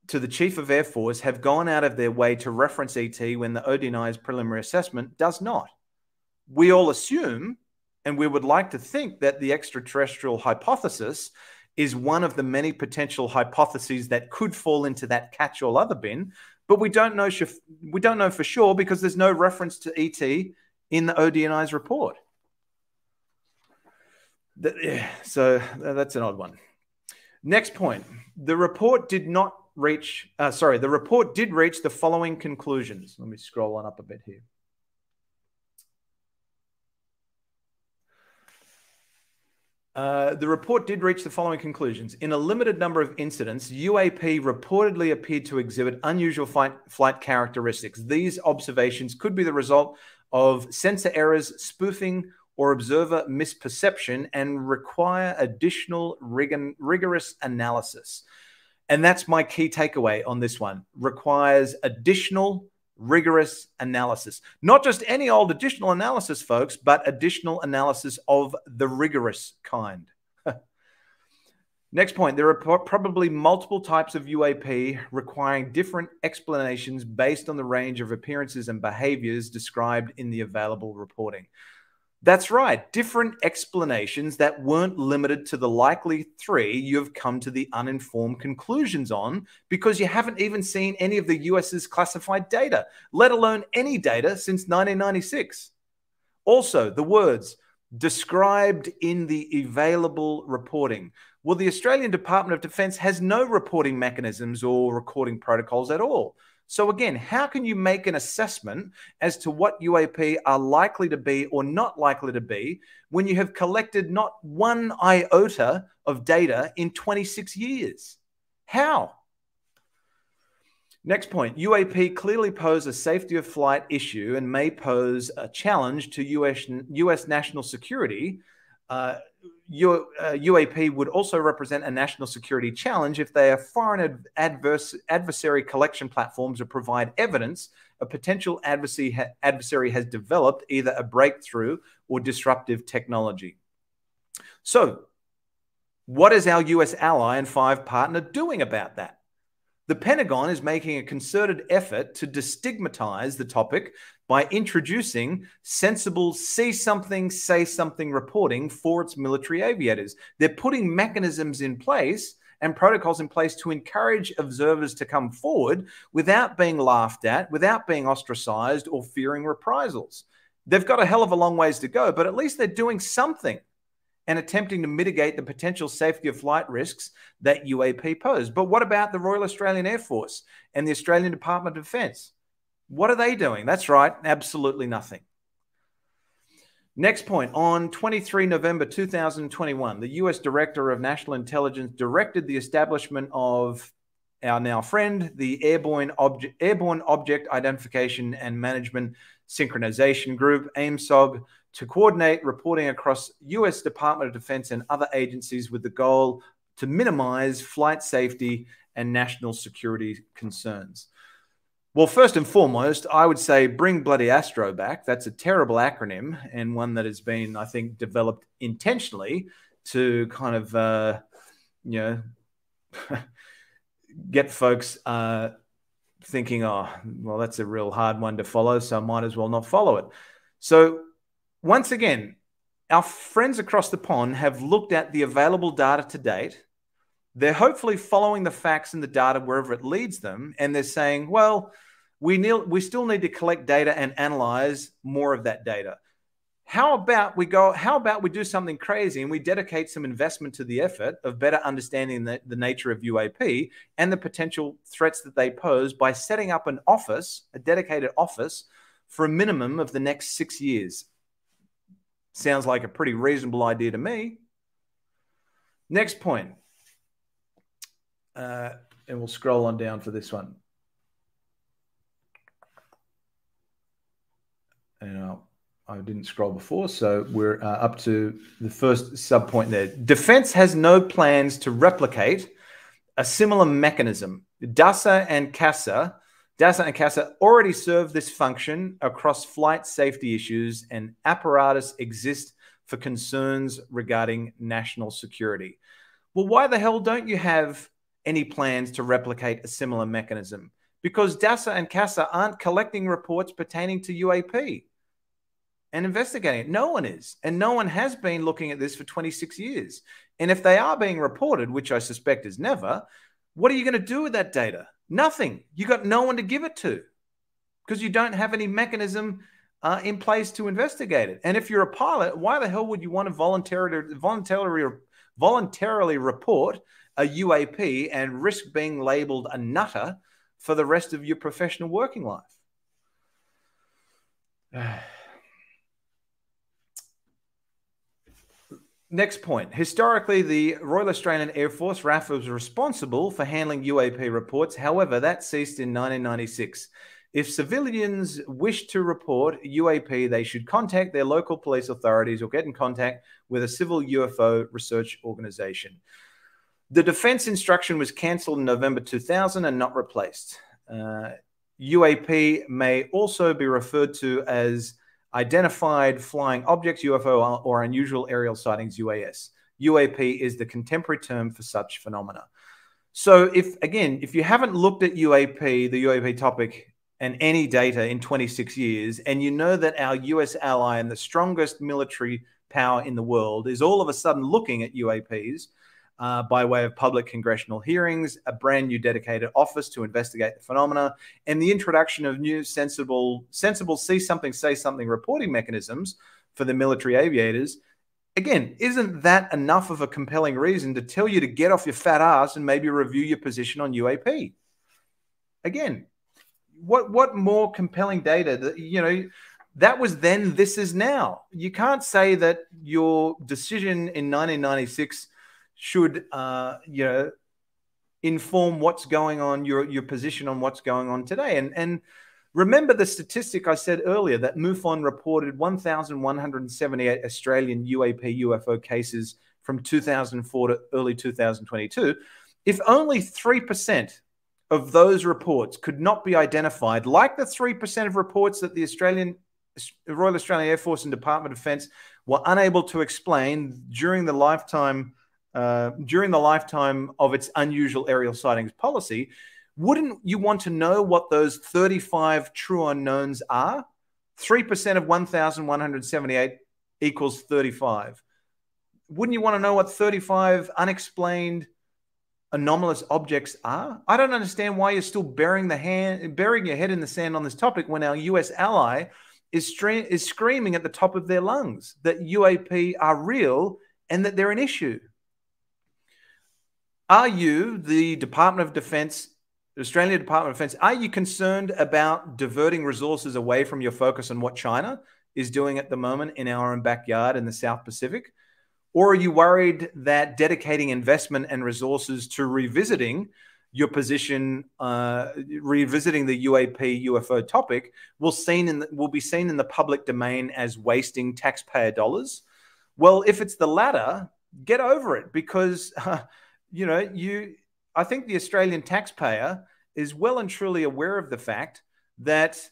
to the Chief of Air Force have gone out of their way to reference ET when the ODNI's preliminary assessment does not. We all assume, and we would like to think, that the extraterrestrial hypothesis is one of the many potential hypotheses that could fall into that catch-all other bin, but we don't know for sure because there's no reference to ET in the ODNI's report. So that's an odd one. Next point, the report did not reach, the report did reach the following conclusions. Let me scroll on up a bit here. The report did reach the following conclusions. In a limited number of incidents, UAP reportedly appeared to exhibit unusual flight characteristics. These observations could be the result of sensor errors, spoofing, or observer misperception and require additional rigorous analysis. And that's my key takeaway on this one. Requires additional rigorous analysis. Not just any old additional analysis, folks, but additional analysis of the rigorous kind. Next point, there are probably multiple types of UAP requiring different explanations based on the range of appearances and behaviors described in the available reporting. That's right, different explanations that weren't limited to the likely three you've come to the uninformed conclusions on because you haven't even seen any of the US's classified data, let alone any data since 1996. Also, the words described in the available reporting. Well, the Australian Department of Defense has no reporting mechanisms or recording protocols at all. So again, how can you make an assessment as to what UAP are likely to be or not likely to be when you have collected not one iota of data in 26 years? How? Next point, UAP clearly pose a safety of flight issue and may pose a challenge to US national security. UAP would also represent a national security challenge if they are foreign adversary collection platforms or provide evidence a potential adversary has developed either a breakthrough or disruptive technology. So, what is our US ally and five partner doing about that? The Pentagon is making a concerted effort to destigmatize the topic by introducing sensible see something, say something reporting for its military aviators. They're putting mechanisms in place and protocols in place to encourage observers to come forward without being laughed at, without being ostracized or fearing reprisals. They've got a hell of a long ways to go, but at least they're doing something and attempting to mitigate the potential safety of flight risks that UAP pose. But what about the Royal Australian Air Force and the Australian Department of Defence? What are they doing? That's right, absolutely nothing. Next point, on 23 November 2021, the US Director of National Intelligence directed the establishment of our now friend, the Airborne Object Identification and Management Synchronization Group, AIMSOG, to coordinate reporting across US Department of Defense and other agencies with the goal to minimize flight safety and national security concerns. Well, first and foremost, I would say bring bloody Astro back. That's a terrible acronym, and one that has been, I think, developed intentionally to kind of, get folks thinking, oh, well, that's a real hard one to follow, so I might as well not follow it. So once again, our friends across the pond have looked at the available data to date. They're hopefully following the facts and the data wherever it leads them. And they're saying, well, we still need to collect data and analyze more of that data. How about we do something crazy and we dedicate some investment to the effort of better understanding the nature of UAP and the potential threats that they pose by setting up an office, a dedicated office, for a minimum of the next 6 years. Sounds like a pretty reasonable idea to me. Next point. And we'll scroll on down for this one. And I didn't scroll before, so we're up to the first sub-point there. Defense has no plans to replicate a similar mechanism. DASA and CASA already serve this function across flight safety issues, and apparatus exists for concerns regarding national security. Well, why the hell don't you have any plans to replicate a similar mechanism? Because DASA and CASA aren't collecting reports pertaining to UAP and investigating it. No one is. And no one has been looking at this for 26 years. And if they are being reported, which I suspect is never, what are you going to do with that data? Nothing. You got no one to give it to because you don't have any mechanism in place to investigate it. And if you're a pilot, why the hell would you want to voluntarily report a UAP and risk being labeled a nutter for the rest of your professional working life? Next point. Historically, the Royal Australian Air Force, RAF, was responsible for handling UAP reports. However, that ceased in 1996. If civilians wish to report UAP, they should contact their local police authorities or get in contact with a civil UFO research organization. The defense instruction was cancelled in November 2000 and not replaced. UAP may also be referred to as identified flying objects, UFO, or unusual aerial sightings, UAS. UAP is the contemporary term for such phenomena. So if you haven't looked at UAP, the UAP topic, and any data in 26 years, and you know that our US ally and the strongest military power in the world is all of a sudden looking at UAPs by way of public congressional hearings, a brand new dedicated office to investigate the phenomena, and the introduction of new sensible see something, say something reporting mechanisms for the military aviators. Again, isn't that enough of a compelling reason to tell you to get off your fat ass and maybe review your position on UAP? Again, what more compelling data that, that was then, this is now. You can't say that your decision in 1996 should, inform what's going on, your position on what's going on today. And remember the statistic I said earlier that MUFON reported 1,178 Australian UAP UFO cases from 2004 to early 2022. If only 3% of those reports could not be identified, like the 3% of reports that the Royal Australian Air Force and Department of Defence were unable to explain during the lifetime of its unusual aerial sightings policy, wouldn't you want to know what those 35 true unknowns are? 3% of 1,178 equals 35. Wouldn't you want to know what 35 unexplained anomalous objects are? I don't understand why you're still burying your head in the sand on this topic when our US ally is screaming at the top of their lungs that UAP are real and that they're an issue. Are you, the Department of Defense, the Australian Department of Defense, are you concerned about diverting resources away from your focus on what China is doing at the moment in our own backyard in the South Pacific? Or are you worried that dedicating investment and resources to revisiting your position, revisiting the UAP UFO topic will be seen in the public domain as wasting taxpayer dollars? Well, if it's the latter, get over it, because I think the Australian taxpayer is well and truly aware of the fact that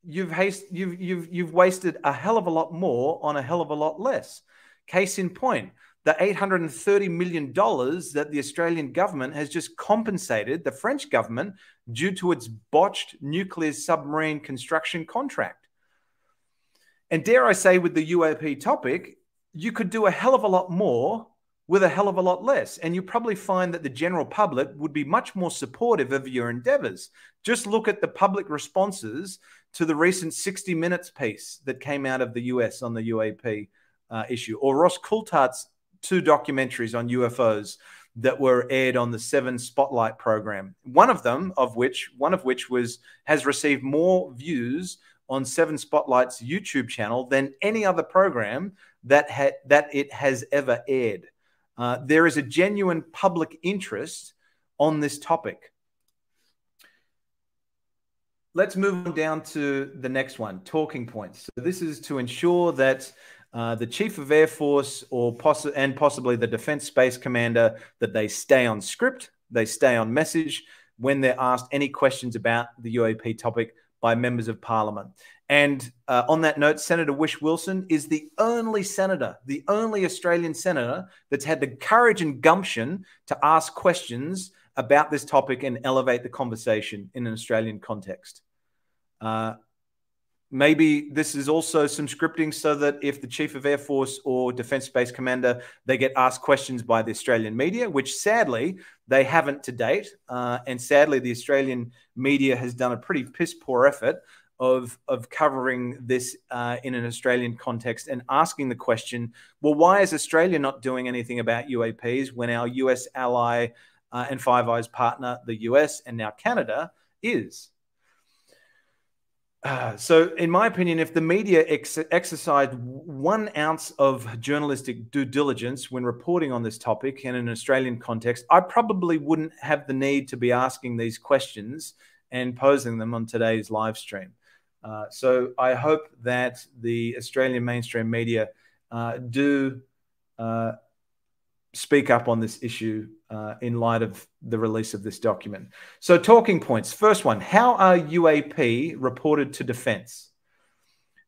you've wasted a hell of a lot more on a hell of a lot less. Case in point, the $830 million that the Australian government has just compensated the French government due to its botched nuclear submarine construction contract. And dare I say, with the UAP topic, you could do a hell of a lot more with a hell of a lot less. And you probably find that the general public would be much more supportive of your endeavors. Just look at the public responses to the recent 60 Minutes piece that came out of the US on the UAP issue, or Ross Coulthardt's 2 documentaries on UFOs that were aired on the 7 Spotlight program. One of which has received more views on 7 Spotlight's YouTube channel than any other program that it has ever aired. There is a genuine public interest on this topic. Let's move on down to the next one, talking points. So this is to ensure that the Chief of Air Force and possibly the Defense Space Commander, that they stay on script, they stay on message when they're asked any questions about the UAP topic by members of Parliament. And on that note, Senator Wish Wilson is the only senator, the only Australian senator that's had the courage and gumption to ask questions about this topic and elevate the conversation in an Australian context. Maybe this is also some scripting so that if the Chief of Air Force or Defence Space Commander, they get asked questions by the Australian media, which sadly they haven't to date. And sadly, the Australian media has done a pretty piss poor effort of covering this in an Australian context and asking the question, well, why is Australia not doing anything about UAPs when our US ally and Five Eyes partner, the US and now Canada, is? So in my opinion, if the media exercised 1 ounce of journalistic due diligence when reporting on this topic in an Australian context, I probably wouldn't have the need to be asking these questions and posing them on today's live stream. So I hope that the Australian mainstream media do speak up on this issue in light of the release of this document. So talking points. First one, how are UAP reported to Defence?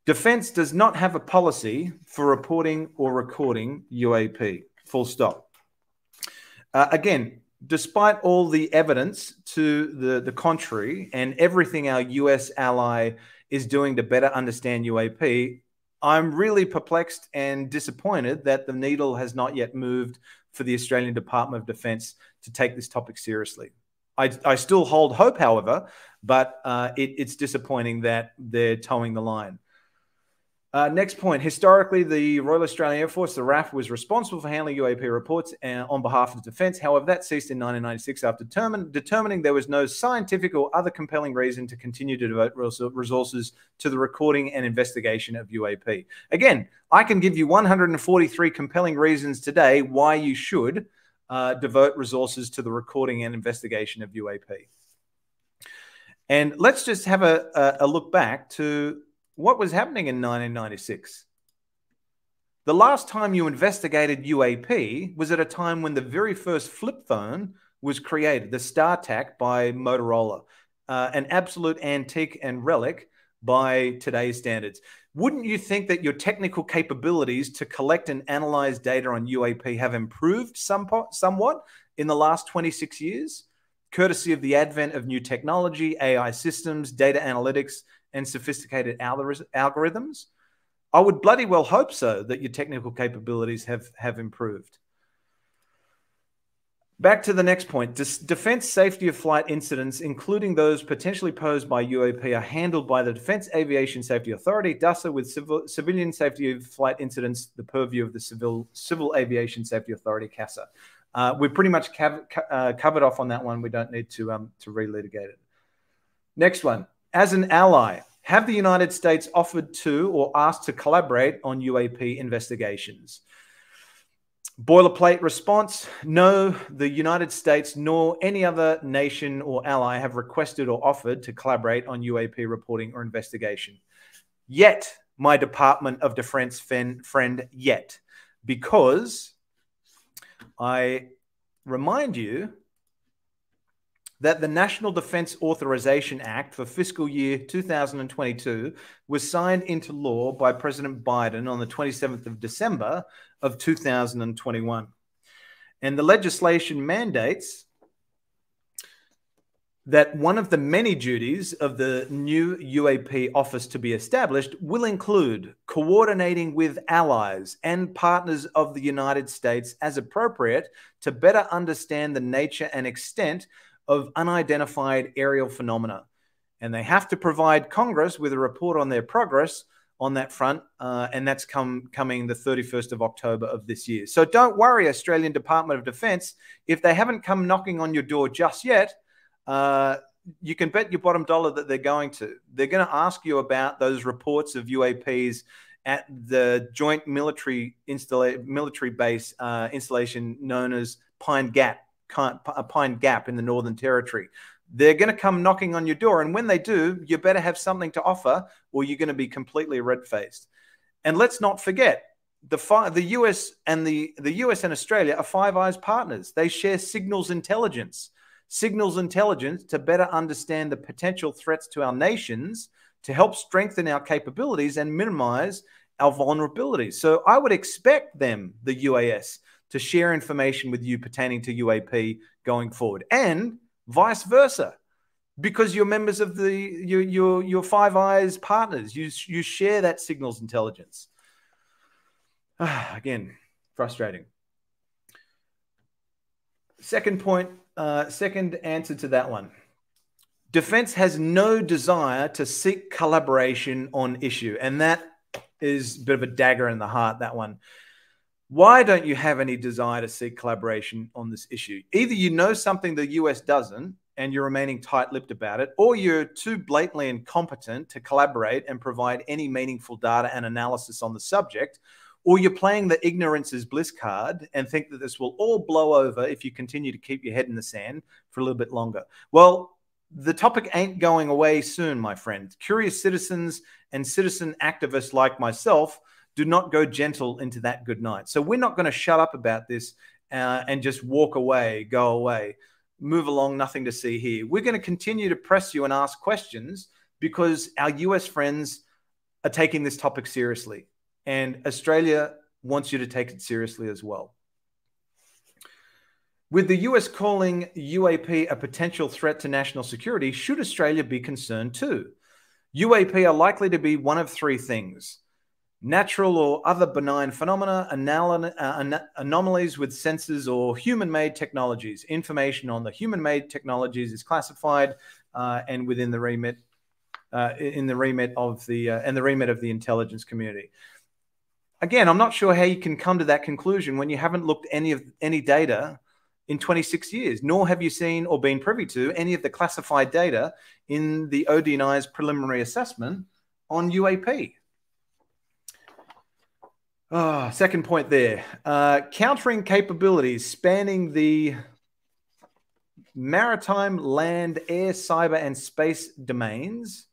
Defence does not have a policy for reporting or recording UAP, full stop. Again, despite all the evidence to the contrary and everything our US ally is doing to better understand UAP, I'm really perplexed and disappointed that the needle has not yet moved for the Australian Department of Defence to take this topic seriously. I still hold hope, however, but it's disappointing that they're towing the line. Next point. Historically, the Royal Australian Air Force, the RAF, was responsible for handling UAP reports on behalf of Defence. However, that ceased in 1996 after determining there was no scientific or other compelling reason to continue to devote resources to the recording and investigation of UAP. Again, I can give you 143 compelling reasons today why you should devote resources to the recording and investigation of UAP. And let's just have a look back to what was happening in 1996. The last time you investigated UAP was at a time when the very first flip phone was created, the StarTAC by Motorola, an absolute antique and relic by today's standards. Wouldn't you think that your technical capabilities to collect and analyze data on UAP have improved somewhat in the last 26 years, courtesy of the advent of new technology, AI systems, data analytics, and sophisticated algorithms? I would bloody well hope so, that your technical capabilities have improved. Back to the next point. Defense safety of flight incidents, including those potentially posed by UAP, are handled by the Defense Aviation Safety Authority, DASA, with civilian safety of flight incidents, the purview of the Civil Aviation Safety Authority, CASA. We're pretty much covered off on that one. We don't need to relitigate it. Next one. As an ally, have the United States offered to or asked to collaborate on UAP investigations? Boilerplate response: no, the United States nor any other nation or ally have requested or offered to collaborate on UAP reporting or investigation. Yet, my Department of Defense friend, yet. Because I remind you that the National Defense Authorization Act for fiscal year 2022 was signed into law by President Biden on the 27th of December of 2021. And the legislation mandates that one of the many duties of the new UAP office to be established will include coordinating with allies and partners of the United States as appropriate to better understand the nature and extent of unidentified aerial phenomena. And they have to provide Congress with a report on their progress on that front, and that's coming the 31st of October of this year. So don't worry, Australian Department of Defense, if they haven't come knocking on your door just yet, you can bet your bottom dollar that they're going to. They're going to ask you about those reports of UAPs at the joint military base installation known as Pine Gap in the Northern Territory. They're going to come knocking on your door, and when they do, you better have something to offer, or you're going to be completely red-faced. And let's not forget, the US and Australia are Five Eyes partners. They share signals intelligence to better understand the potential threats to our nations, to help strengthen our capabilities and minimize our vulnerabilities. So I would expect them, the UAS, to share information with you pertaining to UAP going forward, and vice versa, because you're members of your Five Eyes partners. You share that signals intelligence. Again, frustrating. Second point, second answer to that one. Defense has no desire to seek collaboration on issue, and that is a bit of a dagger in the heart, that one. Why don't you have any desire to seek collaboration on this issue? Either you know something the US doesn't and you're remaining tight-lipped about it, or you're too blatantly incompetent to collaborate and provide any meaningful data and analysis on the subject, or you're playing the ignorance is bliss card and think that this will all blow over if you continue to keep your head in the sand for a little bit longer. Well, the topic ain't going away soon, my friend. Curious citizens and citizen activists like myself do not go gentle into that good night. So we're not going to shut up about this and just walk away, go away, move along, nothing to see here. We're going to continue to press you and ask questions because our US friends are taking this topic seriously, and Australia wants you to take it seriously as well. With the US calling UAP a potential threat to national security, should Australia be concerned too? UAP are likely to be one of three things: natural or other benign phenomena, anomalies with sensors, or human-made technologies. Information on the human-made technologies is classified and within the remit of the intelligence community. Again, I'm not sure how you can come to that conclusion when you haven't looked any data in 26 years, nor have you seen or been privy to any of the classified data in the ODNI's preliminary assessment on UAP. Second point there. Countering capabilities spanning the maritime, land, air, cyber, and space domains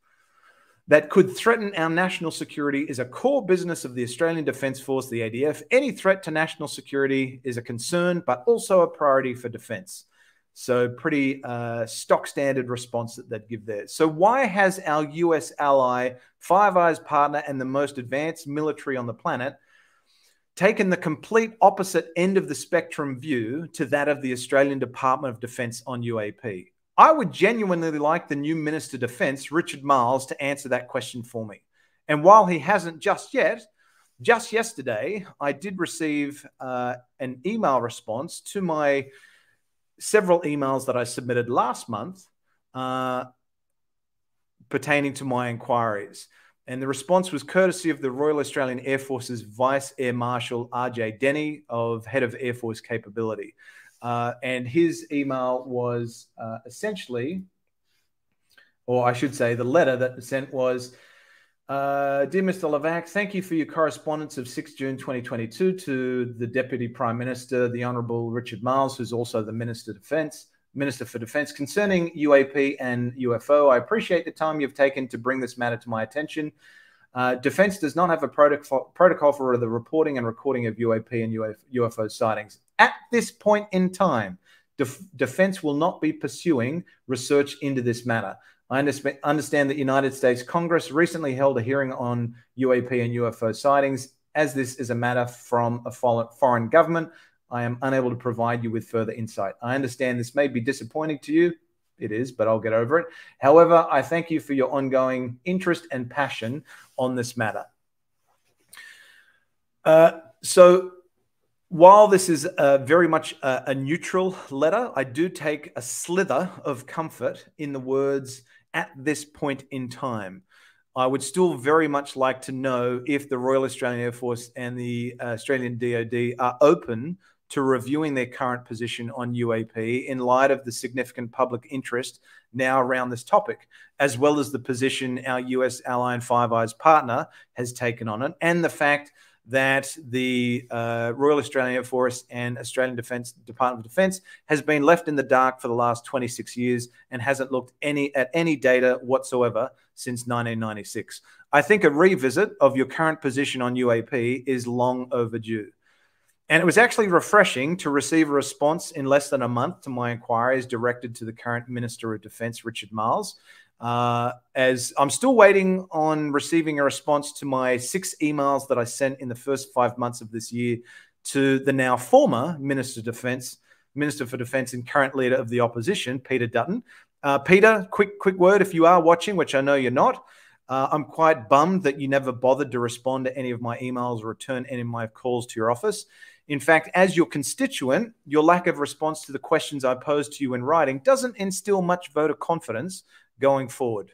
that could threaten our national security is a core business of the Australian Defence Force, the ADF. Any threat to national security is a concern, but also a priority for defence. So pretty stock standard response that they'd give there. So why has our US ally, Five Eyes partner, and the most advanced military on the planet taken the complete opposite end of the spectrum view to that of the Australian Department of Defence on UAP? I would genuinely like the new Minister of Defence, Richard Marles, to answer that question for me. And while he hasn't just yet, just yesterday, I did receive an email response to my several emails that I submitted last month pertaining to my inquiries. And the response was courtesy of the Royal Australian Air Force's Vice Air Marshal R.J. Denny, Head of Air Force Capability. And his email was essentially, or I should say the letter that was sent was, Dear Mr. Lavac, thank you for your correspondence of 6 June 2022 to the Deputy Prime Minister, the Honourable Richard Marles, who's also the Minister for Defence, concerning UAP and UFO. I appreciate the time you've taken to bring this matter to my attention. Defence does not have a protocol for the reporting and recording of UAP and UFO sightings. At this point in time, Defence will not be pursuing research into this matter. I understand that United States Congress recently held a hearing on UAP and UFO sightings. As this is a matter from a foreign government, I am unable to provide you with further insight. I understand this may be disappointing to you. It is, but I'll get over it. However, I thank you for your ongoing interest and passion on this matter. So while this is very much a neutral letter, I do take a slither of comfort in the words "at this point in time." I would still very much like to know if the Royal Australian Air Force and the Australian DoD are open to reviewing their current position on UAP in light of the significant public interest now around this topic, as well as the position our US ally and Five Eyes partner has taken on it, and the fact that the Royal Australian Air Force and Australian Department of Defence has been left in the dark for the last 26 years and hasn't looked at any data whatsoever since 1996. I think a revisit of your current position on UAP is long overdue. And it was actually refreshing to receive a response in less than a month to my inquiries directed to the current Minister of Defence, Richard Marles, as I'm still waiting on receiving a response to my 6 emails that I sent in the first 5 months of this year to the now former Minister for Defence and current leader of the opposition, Peter Dutton. Peter, quick word if you are watching, which I know you're not. I'm quite bummed that you never bothered to respond to any of my emails or return any of my calls to your office. In fact, as your constituent, your lack of response to the questions I posed to you in writing doesn't instill much voter confidence going forward.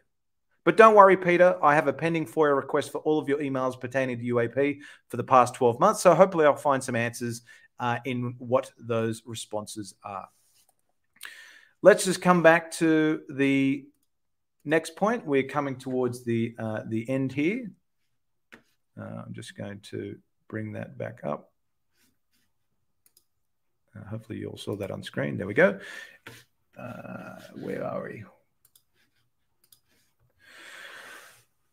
But don't worry, Peter, I have a pending FOIA request for all of your emails pertaining to UAP for the past 12 months, so hopefully I'll find some answers in what those responses are. Let's just come back to the next point. We're coming towards the end here. I'm just going to bring that back up. Hopefully you all saw that on screen. There we go. Where are we?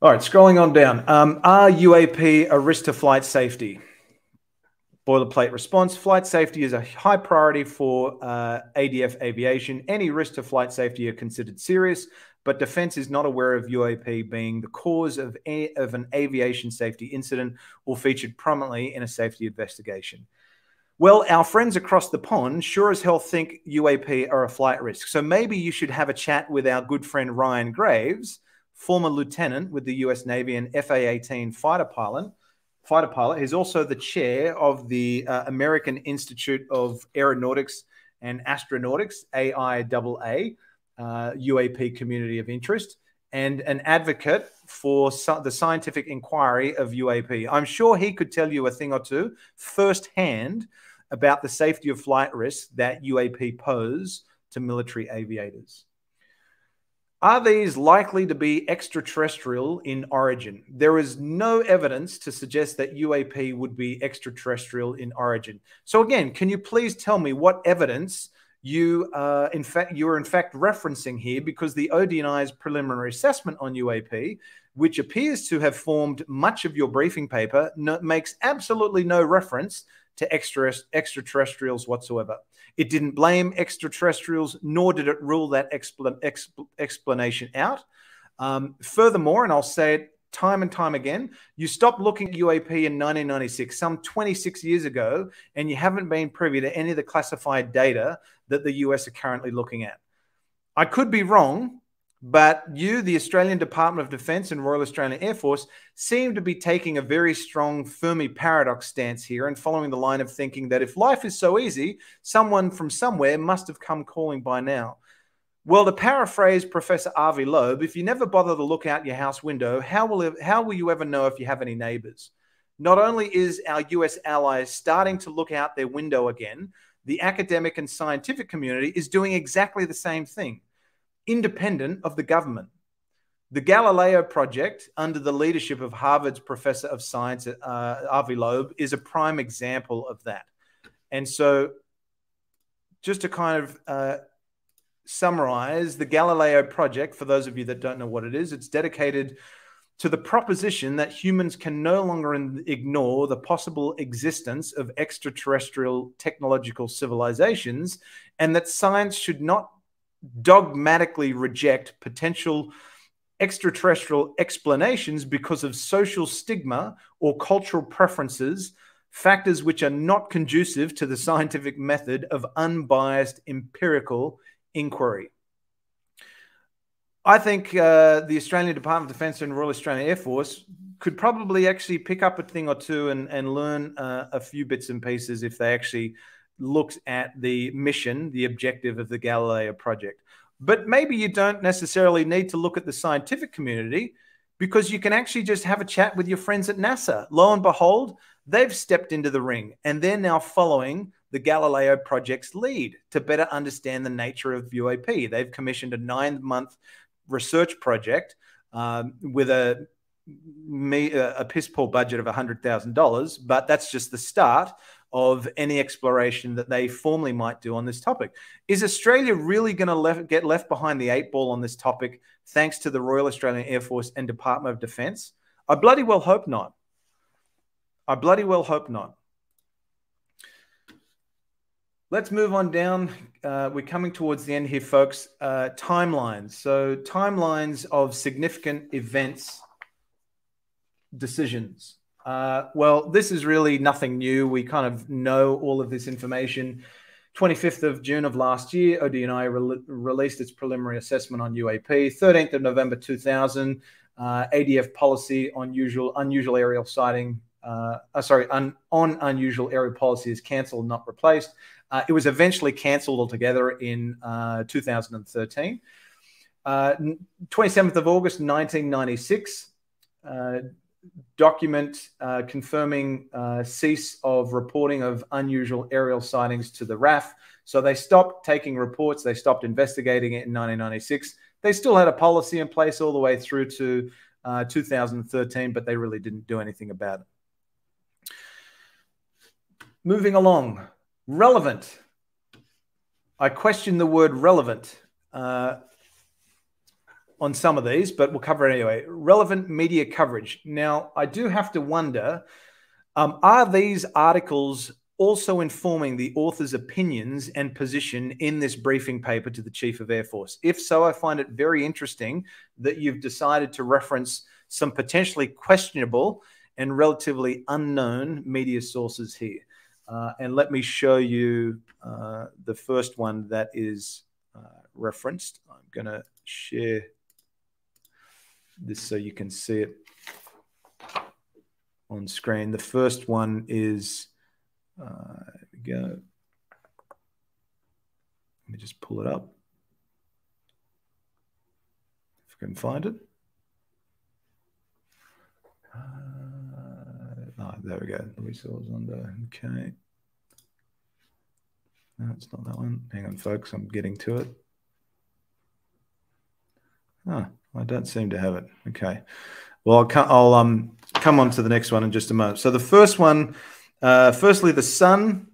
All right, scrolling on down. Are UAP a risk to flight safety? Boilerplate response. Flight safety is a high priority for ADF aviation. Any risk to flight safety are considered serious, but Defence is not aware of UAP being the cause of an aviation safety incident or featured prominently in a safety investigation. Well, our friends across the pond sure as hell think UAP are a flight risk. So maybe you should have a chat with our good friend Ryan Graves, former lieutenant with the US Navy and FA-18 fighter pilot. He's also the chair of the American Institute of Aeronautics and Astronautics, AIAA, UAP community of interest, and an advocate for the scientific inquiry of UAP. I'm sure he could tell you a thing or two firsthand about the safety of flight risks that UAP pose to military aviators. Are these likely to be extraterrestrial in origin? There is no evidence to suggest that UAP would be extraterrestrial in origin. So again, can you please tell me what evidence you are in fact referencing here? Because the ODNI's preliminary assessment on UAP, which appears to have formed much of your briefing paper, makes absolutely no reference to extraterrestrials whatsoever. It didn't blame extraterrestrials, nor did it rule that explanation out. Furthermore, and I'll say it time and time again, you stopped looking at UAP in 1996, some 26 years ago, and you haven't been privy to any of the classified data that the US are currently looking at. I could be wrong, But you, the Australian Department of Defence and Royal Australian Air Force, seem to be taking a very strong Fermi paradox stance here and following the line of thinking that if life is so easy, someone from somewhere must have come calling by now. Well, to paraphrase Professor Avi Loeb, if you never bother to look out your house window, how will you ever know if you have any neighbours? Not only is our US allies starting to look out their window again, the academic and scientific community is doing exactly the same thing, independent of the government. The Galileo project, under the leadership of Harvard's professor of science, Avi Loeb, is a prime example of that. And so just to kind of summarize, the Galileo project, for those of you that don't know what it is, it's dedicated to the proposition that humans can no longer ignore the possible existence of extraterrestrial technological civilizations, and that science should not dogmatically reject potential extraterrestrial explanations because of social stigma or cultural preferences, factors which are not conducive to the scientific method of unbiased empirical inquiry. I think the Australian Department of Defence and Royal Australian Air Force could probably actually pick up a thing or two and learn a few bits and pieces if they actually looked at the mission, the objective of the Galileo project. But maybe you don't necessarily need to look at the scientific community, because you can actually just have a chat with your friends at NASA. Lo and behold, they've stepped into the ring and they're now following the Galileo project's lead to better understand the nature of UAP. They've commissioned a 9-month research project with a piss poor budget of $100,000, but that's just the start of any exploration that they formally might do on this topic. Is Australia really going to get left behind the 8 ball on this topic thanks to the Royal Australian Air Force and Department of Defence? I bloody well hope not. I bloody well hope not. Let's move on down. We're coming towards the end here, folks. Timelines. So timelines of significant events, decisions. Well, this is really nothing new. We kind of know all of this information. 25th of June of last year, ODNI released its preliminary assessment on UAP. 13th of November 2000, ADF policy on unusual aerial sighting. On unusual aerial policy is cancelled, not replaced. It was eventually cancelled altogether in 2013. 27th of August 1996, document confirming cease of reporting of unusual aerial sightings to the RAF. So they stopped taking reports. They stopped investigating it in 1996. They still had a policy in place all the way through to 2013, but they really didn't do anything about it. Moving along. Relevant. I question the word relevant on some of these, but we'll cover it anyway. Relevant media coverage. Now, I do have to wonder, are these articles also informing the author's opinions and position in this briefing paper to the Chief of Air Force? If so, I find it very interesting that you've decided to reference some potentially questionable and relatively unknown media sources here. And let me show you the first one that is referenced. I'm going to share this so you can see it on screen. The first one is, there we go. Let me just pull it up. If I can find it. There we go. The resource under. Okay. No, it's not that one. Hang on, folks. I'm getting to it. Oh, I don't seem to have it. Okay. Well, I'll come on to the next one in just a moment. So the first one, firstly, the Sun.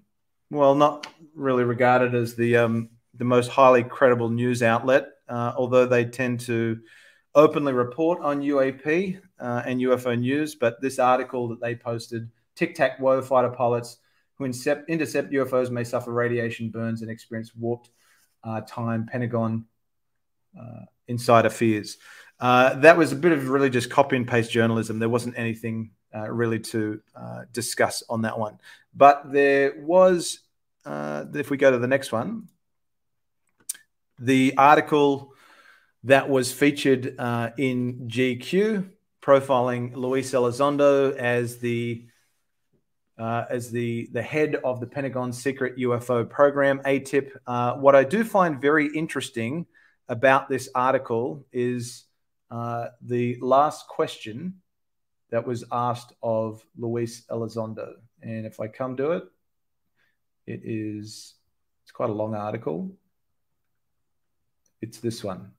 Well, not really regarded as the most highly credible news outlet, although they tend to openly report on UAP and UFO news. But this article that they posted, Tic Tac Woe, fighter pilots who intercept UFOs may suffer radiation burns and experience warped time, Pentagon insider fears. That was a bit of really just copy and paste journalism. There wasn't anything really to discuss on that one. But there was, if we go to the next one, the article that was featured in GQ, profiling Luis Elizondo as the head of the Pentagon's secret UFO program, ATIP. What I do find very interesting about this article is the last question that was asked of Luis Elizondo. And if I come to it, it's quite a long article. It's this one.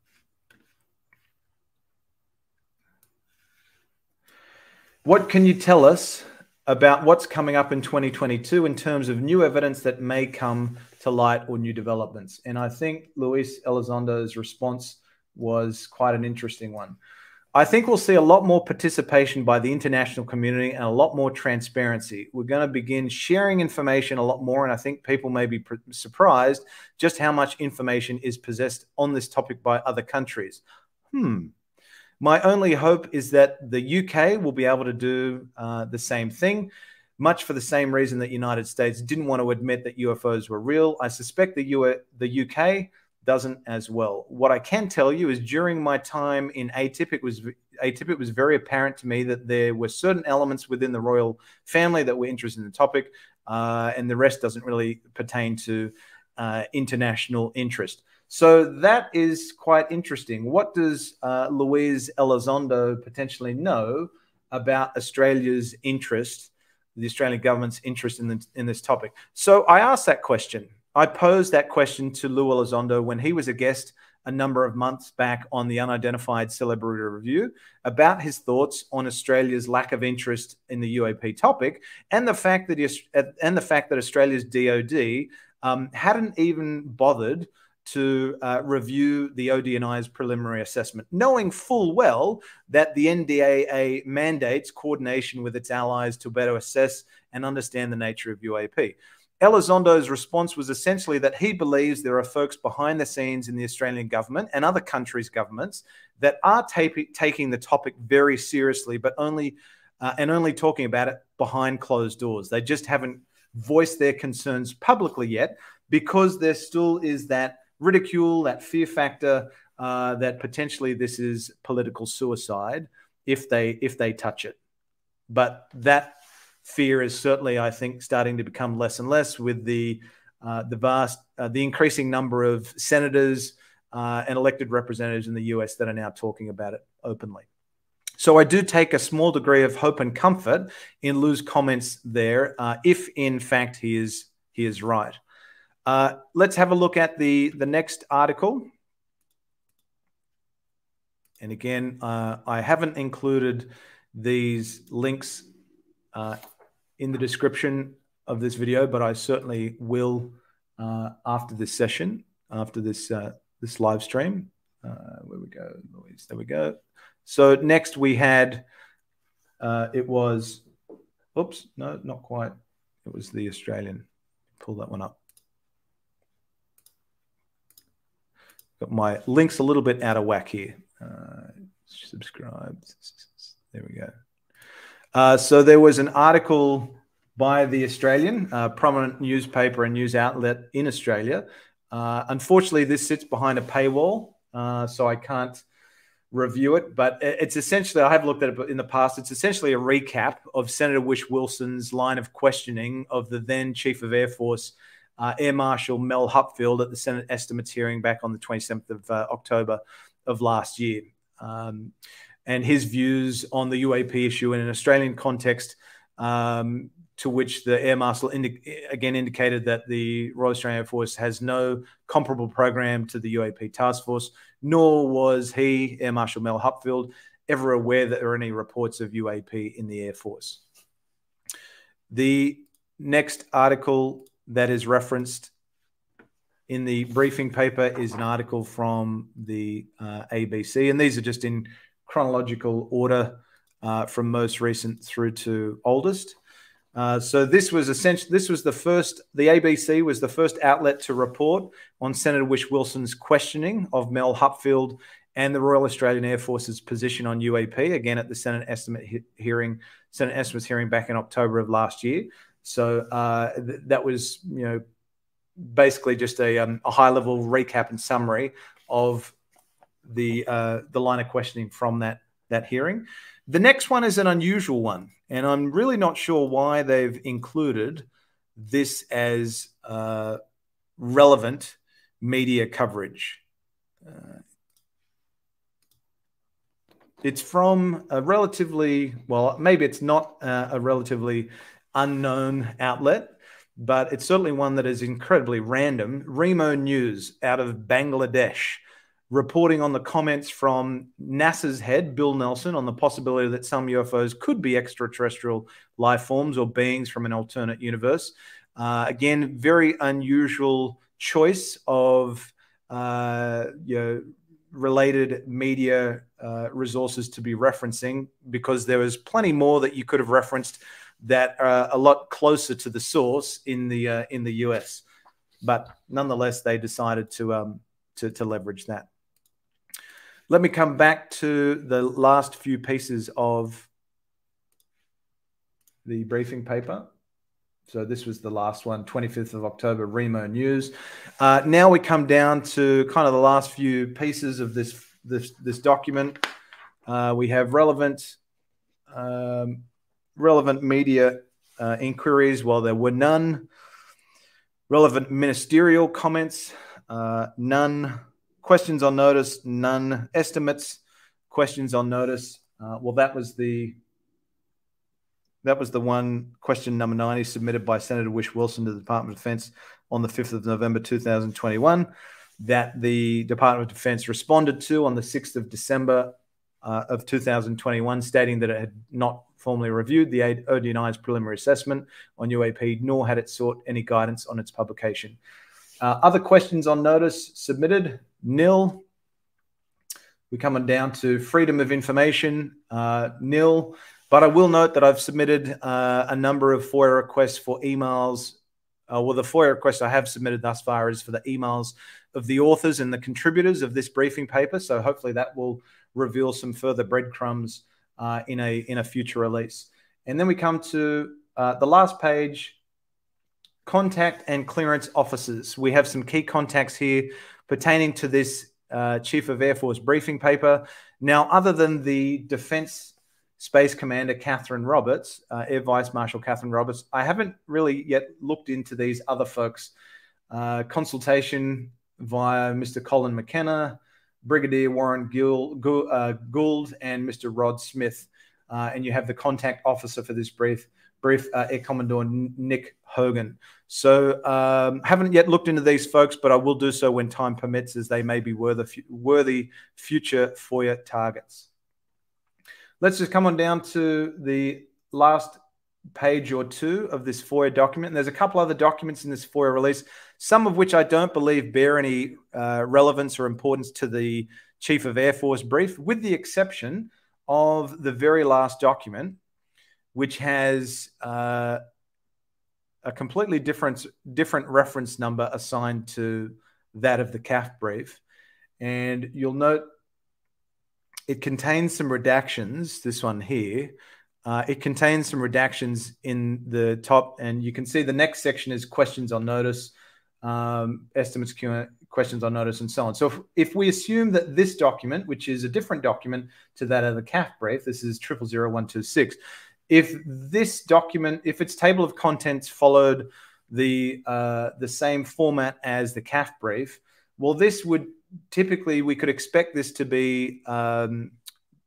What can you tell us about what's coming up in 2022 in terms of new evidence that may come to light or new developments? And I think Luis Elizondo's response was quite an interesting one. I think we'll see a lot more participation by the international community and a lot more transparency. We're going to begin sharing information a lot more, and I think people may be surprised just how much information is possessed on this topic by other countries. My only hope is that the UK will be able to do the same thing, much for the same reason that the United States didn't want to admit that UFOs were real. I suspect the UK doesn't as well. What I can tell you is during my time in ATIP, it was very apparent to me that there were certain elements within the royal family that were interested in the topic, and the rest doesn't really pertain to international interest. So that is quite interesting. What does Luis Elizondo potentially know about Australia's interest, the Australian government's interest in this topic? So I asked that question. I posed that question to Lou Elizondo when he was a guest a number of months back on the Unidentified Celebrity Review about his thoughts on Australia's lack of interest in the UAP topic and the fact that Australia's DOD hadn't even bothered to review the ODNI's preliminary assessment, knowing full well that the NDAA mandates coordination with its allies to better assess and understand the nature of UAP. Elizondo's response was essentially that he believes there are folks behind the scenes in the Australian government and other countries' governments that are taking the topic very seriously, but only talking about it behind closed doors. They just haven't voiced their concerns publicly yet because there still is that ridicule, that fear factor that potentially this is political suicide if they touch it. But that fear is certainly, I think, starting to become less and less with the increasing number of senators and elected representatives in the US that are now talking about it openly. So I do take a small degree of hope and comfort in Lou's comments there, if in fact he is right. Let's have a look at the next article. And again, I haven't included these links in the description of this video, but I certainly will after this session, after this live stream. Where we go, Louise? There we go. So next we had, it was, oops, no, not quite. It was the Australian. Pull that one up. Got my links a little bit out of whack here. Subscribe. There we go. So there was an article by the Australian, prominent newspaper and news outlet in Australia. Unfortunately, this sits behind a paywall, so I can't review it. But it's essentially, I have looked at it in the past, it's essentially a recap of Senator Whish Wilson's line of questioning of the then Chief of Air Force, Air Marshal Mel Hupfeld, at the Senate estimates hearing back on the 27th of October of last year. And his views on the UAP issue in an Australian context, to which the Air Marshal again indicated that the Royal Australian Air Force has no comparable program to the UAP task force, nor was he, Air Marshal Mel Hupfeld, ever aware that there are any reports of UAP in the Air Force. The next article that is referenced in the briefing paper is an article from the ABC, and these are just in chronological order from most recent through to oldest. So this was essentially, the ABC was the first outlet to report on Senator Whish Wilson's questioning of Mel Hupfeld and the Royal Australian Air Force's position on UAP, again at the Senate estimates hearing back in October of last year. So that was, basically just a high-level recap and summary of line of questioning from that hearing. The next one is an unusual one, and I'm really not sure why they've included this as relevant media coverage. It's from a relatively, well, maybe it's not a relatively unknown outlet, but it's certainly one that is incredibly random. Remo News out of Bangladesh, reporting on the comments from NASA's head, Bill Nelson, on the possibility that some UFOs could be extraterrestrial life forms or beings from an alternate universe. Again, very unusual choice of related media resources to be referencing, because there was plenty more that you could have referenced that are a lot closer to the source in the US. But nonetheless, they decided to leverage that. Let me come back to the last few pieces of the briefing paper. So this was the last one, 25th of October, Remo News. Now we come down to kind of the last few pieces of this document. We have relevant media inquiries. Well, there were none. Relevant ministerial comments, none. Questions on notice, none. Estimates, questions on notice. Well, that was the one, question number 90, submitted by Senator Wish Wilson to the Department of Defense on the 5th of November 2021, that the Department of Defense responded to on the 6th of December of 2021, stating that it had not formally reviewed the ODNI's preliminary assessment on UAP, nor had it sought any guidance on its publication. Other questions on notice submitted, nil. We're coming down to freedom of information, nil. But I will note that I've submitted a number of FOIA requests for emails. Well, the FOIA request I have submitted thus far is for the emails of the authors and the contributors of this briefing paper. So hopefully that will reveal some further breadcrumbs in a future release. And then we come to the last page, contact and clearance officers. We have some key contacts here pertaining to this Chief of Air Force briefing paper. Now, other than the Defense Space Commander Catherine Roberts, Air Vice-Marshal Catherine Roberts, I haven't really yet looked into these other folks. Consultation via Mr. Colin McKenna, Brigadier Warren Gould, and Mr. Rod Smith. And you have the contact officer for this brief, Air Commodore Nick Hogan. So haven't yet looked into these folks, but I will do so when time permits, as they may be worthy future FOIA targets. Let's just come on down to the last page or two of this FOIA document. And there's a couple other documents in this FOIA release, some of which I don't believe bear any relevance or importance to the Chief of Air Force brief, with the exception of the very last document, which has a completely different reference number assigned to that of the CAF brief. And you'll note it contains some redactions, this one here. It contains some redactions in the top, and you can see the next section is questions on notice, estimates, questions on notice, and so on. So if we assume that this document, which is a different document to that of the CAF brief, this is 000126, if this document, if its table of contents followed the same format as the CAF brief, well, this would typically, we could expect this to be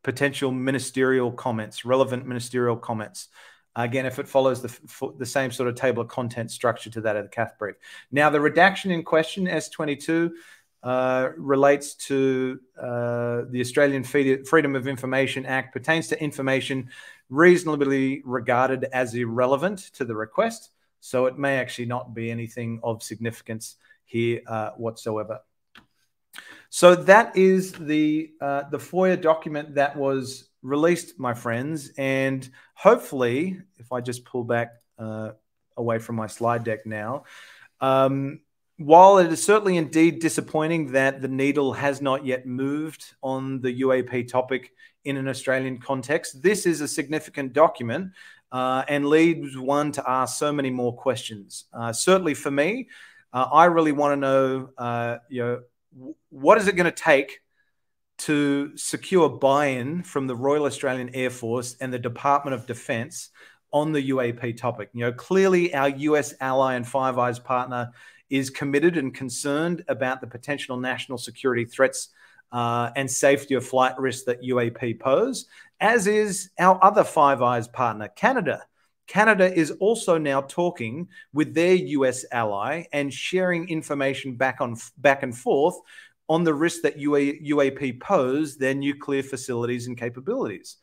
potential ministerial comments, relevant ministerial comments. Again, if it follows the same sort of table of contents structure to that of the CAF brief. Now, the redaction in question, S22, relates to the Australian Freedom of Information Act, pertains to information reasonably regarded as irrelevant to the request. So it may actually not be anything of significance here whatsoever. So that is the FOIA document that was released, my friends. And hopefully, if I just pull back away from my slide deck now, while it is certainly indeed disappointing that the needle has not yet moved on the UAP topic in an Australian context, this is a significant document and leads one to ask so many more questions. Certainly for me, I really want to know, what is it going to take to secure buy-in from the Royal Australian Air Force and the Department of Defence on the UAP topic. You know, clearly our US ally and Five Eyes partner is committed and concerned about the potential national security threats and safety of flight risks that UAP pose, as is our other Five Eyes partner, Canada. Canada is also now talking with their US ally and sharing information back and forth on the risk that UAP pose their nuclear facilities and capabilities.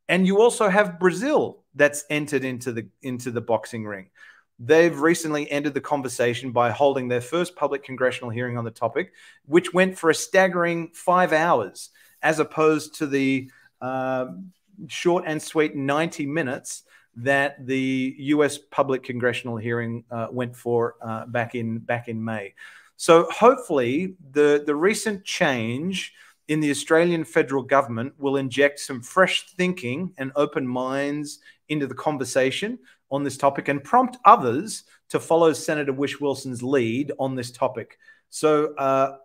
And you also have Brazil that's entered into the boxing ring. They've recently ended the conversation by holding their first public congressional hearing on the topic, which went for a staggering 5 hours, as opposed to the short and sweet 90 minutes that the US public congressional hearing went for back in May. So hopefully the recent change in the Australian federal government will inject some fresh thinking and open minds into the conversation on this topic and prompt others to follow Senator Whish-Wilson's lead on this topic. So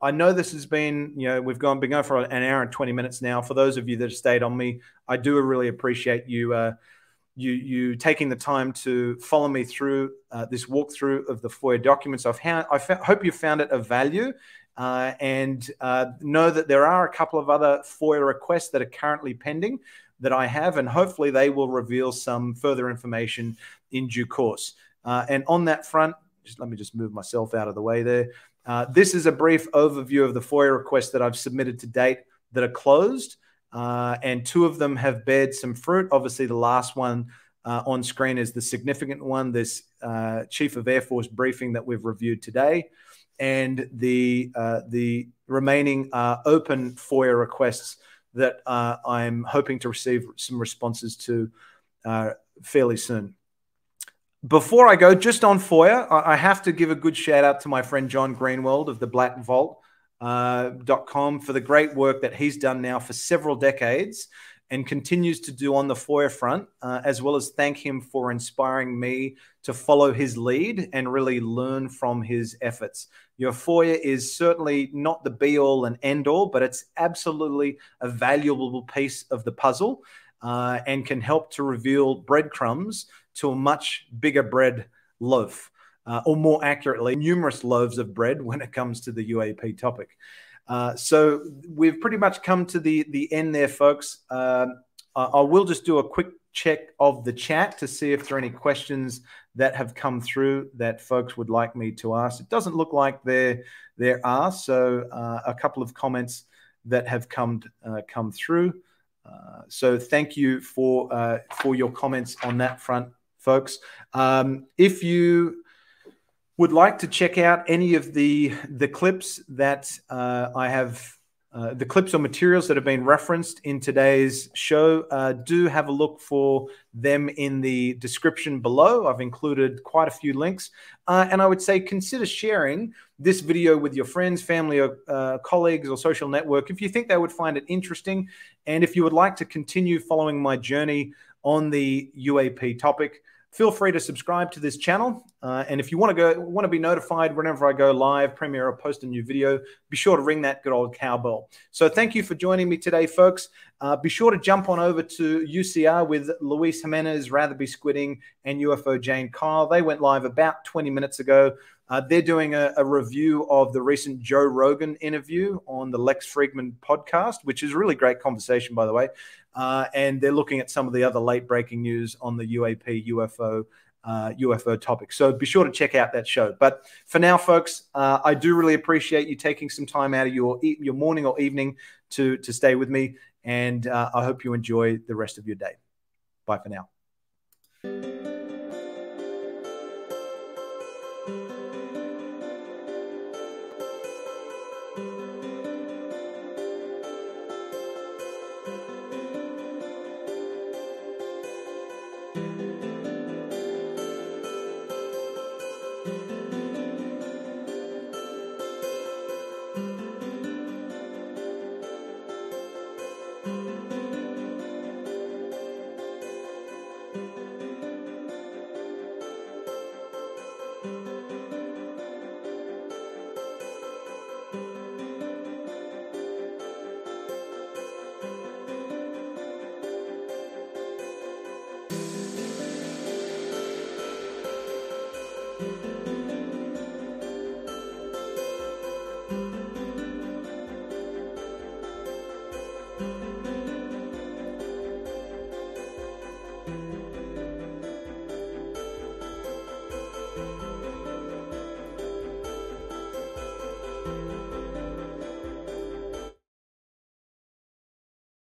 I know this has been, you know, we've been going for an hour and 20 minutes now. For those of you that have stayed on me, I do really appreciate you you taking the time to follow me through this walkthrough of the FOIA documents. I hope you found it of value, and know that there are a couple of other FOIA requests that are currently pending that I have, and hopefully they will reveal some further information in due course. And on that front, let me just move myself out of the way there. This is a brief overview of the FOIA requests that I've submitted to date that are closed. And 2 of them have bared some fruit. Obviously, the last one on screen is the significant one, this Chief of Air Force briefing that we've reviewed today. And the remaining open FOIA requests that I'm hoping to receive some responses to fairly soon. Before I go, just on FOIA, I have to give a good shout out to my friend John Greenwald of the Black Vault. .com for the great work that he's done now for several decades and continues to do on the FOIA front, as well as thank him for inspiring me to follow his lead and really learn from his efforts. Your FOIA is certainly not the be-all and end-all, but it's absolutely a valuable piece of the puzzle and can help to reveal breadcrumbs to a much bigger bread loaf. Or more accurately, numerous loaves of bread when it comes to the UAP topic. So we've pretty much come to the end there, folks. I will just do a quick check of the chat to see if there are any questions that have come through that folks would like me to ask. It doesn't look like there are, so a couple of comments that have come through. So thank you for your comments on that front, folks. If you would like to check out any of the clips that I have, the clips or materials that have been referenced in today's show, do have a look for them in the description below. I've included quite a few links. And I would say consider sharing this video with your friends, family, or colleagues or social network if you think they would find it interesting. And if you would like to continue following my journey on the UAP topic, feel free to subscribe to this channel. And if you want to be notified whenever I go live, premiere, or post a new video, be sure to ring that good old cowbell. So thank you for joining me today, folks. Be sure to jump on over to UCR with Luis Jimenez, Ratherby Squidding, and UFO Jane Kyle. They went live about 20 minutes ago. They're doing a review of the recent Joe Rogan interview on the Lex Fridman podcast, which is a really great conversation, by the way. And they're looking at some of the other late breaking news on the UAP, UFO topic. So be sure to check out that show. But for now, folks, I do really appreciate you taking some time out of your morning or evening to stay with me. And I hope you enjoy the rest of your day. Bye for now. you.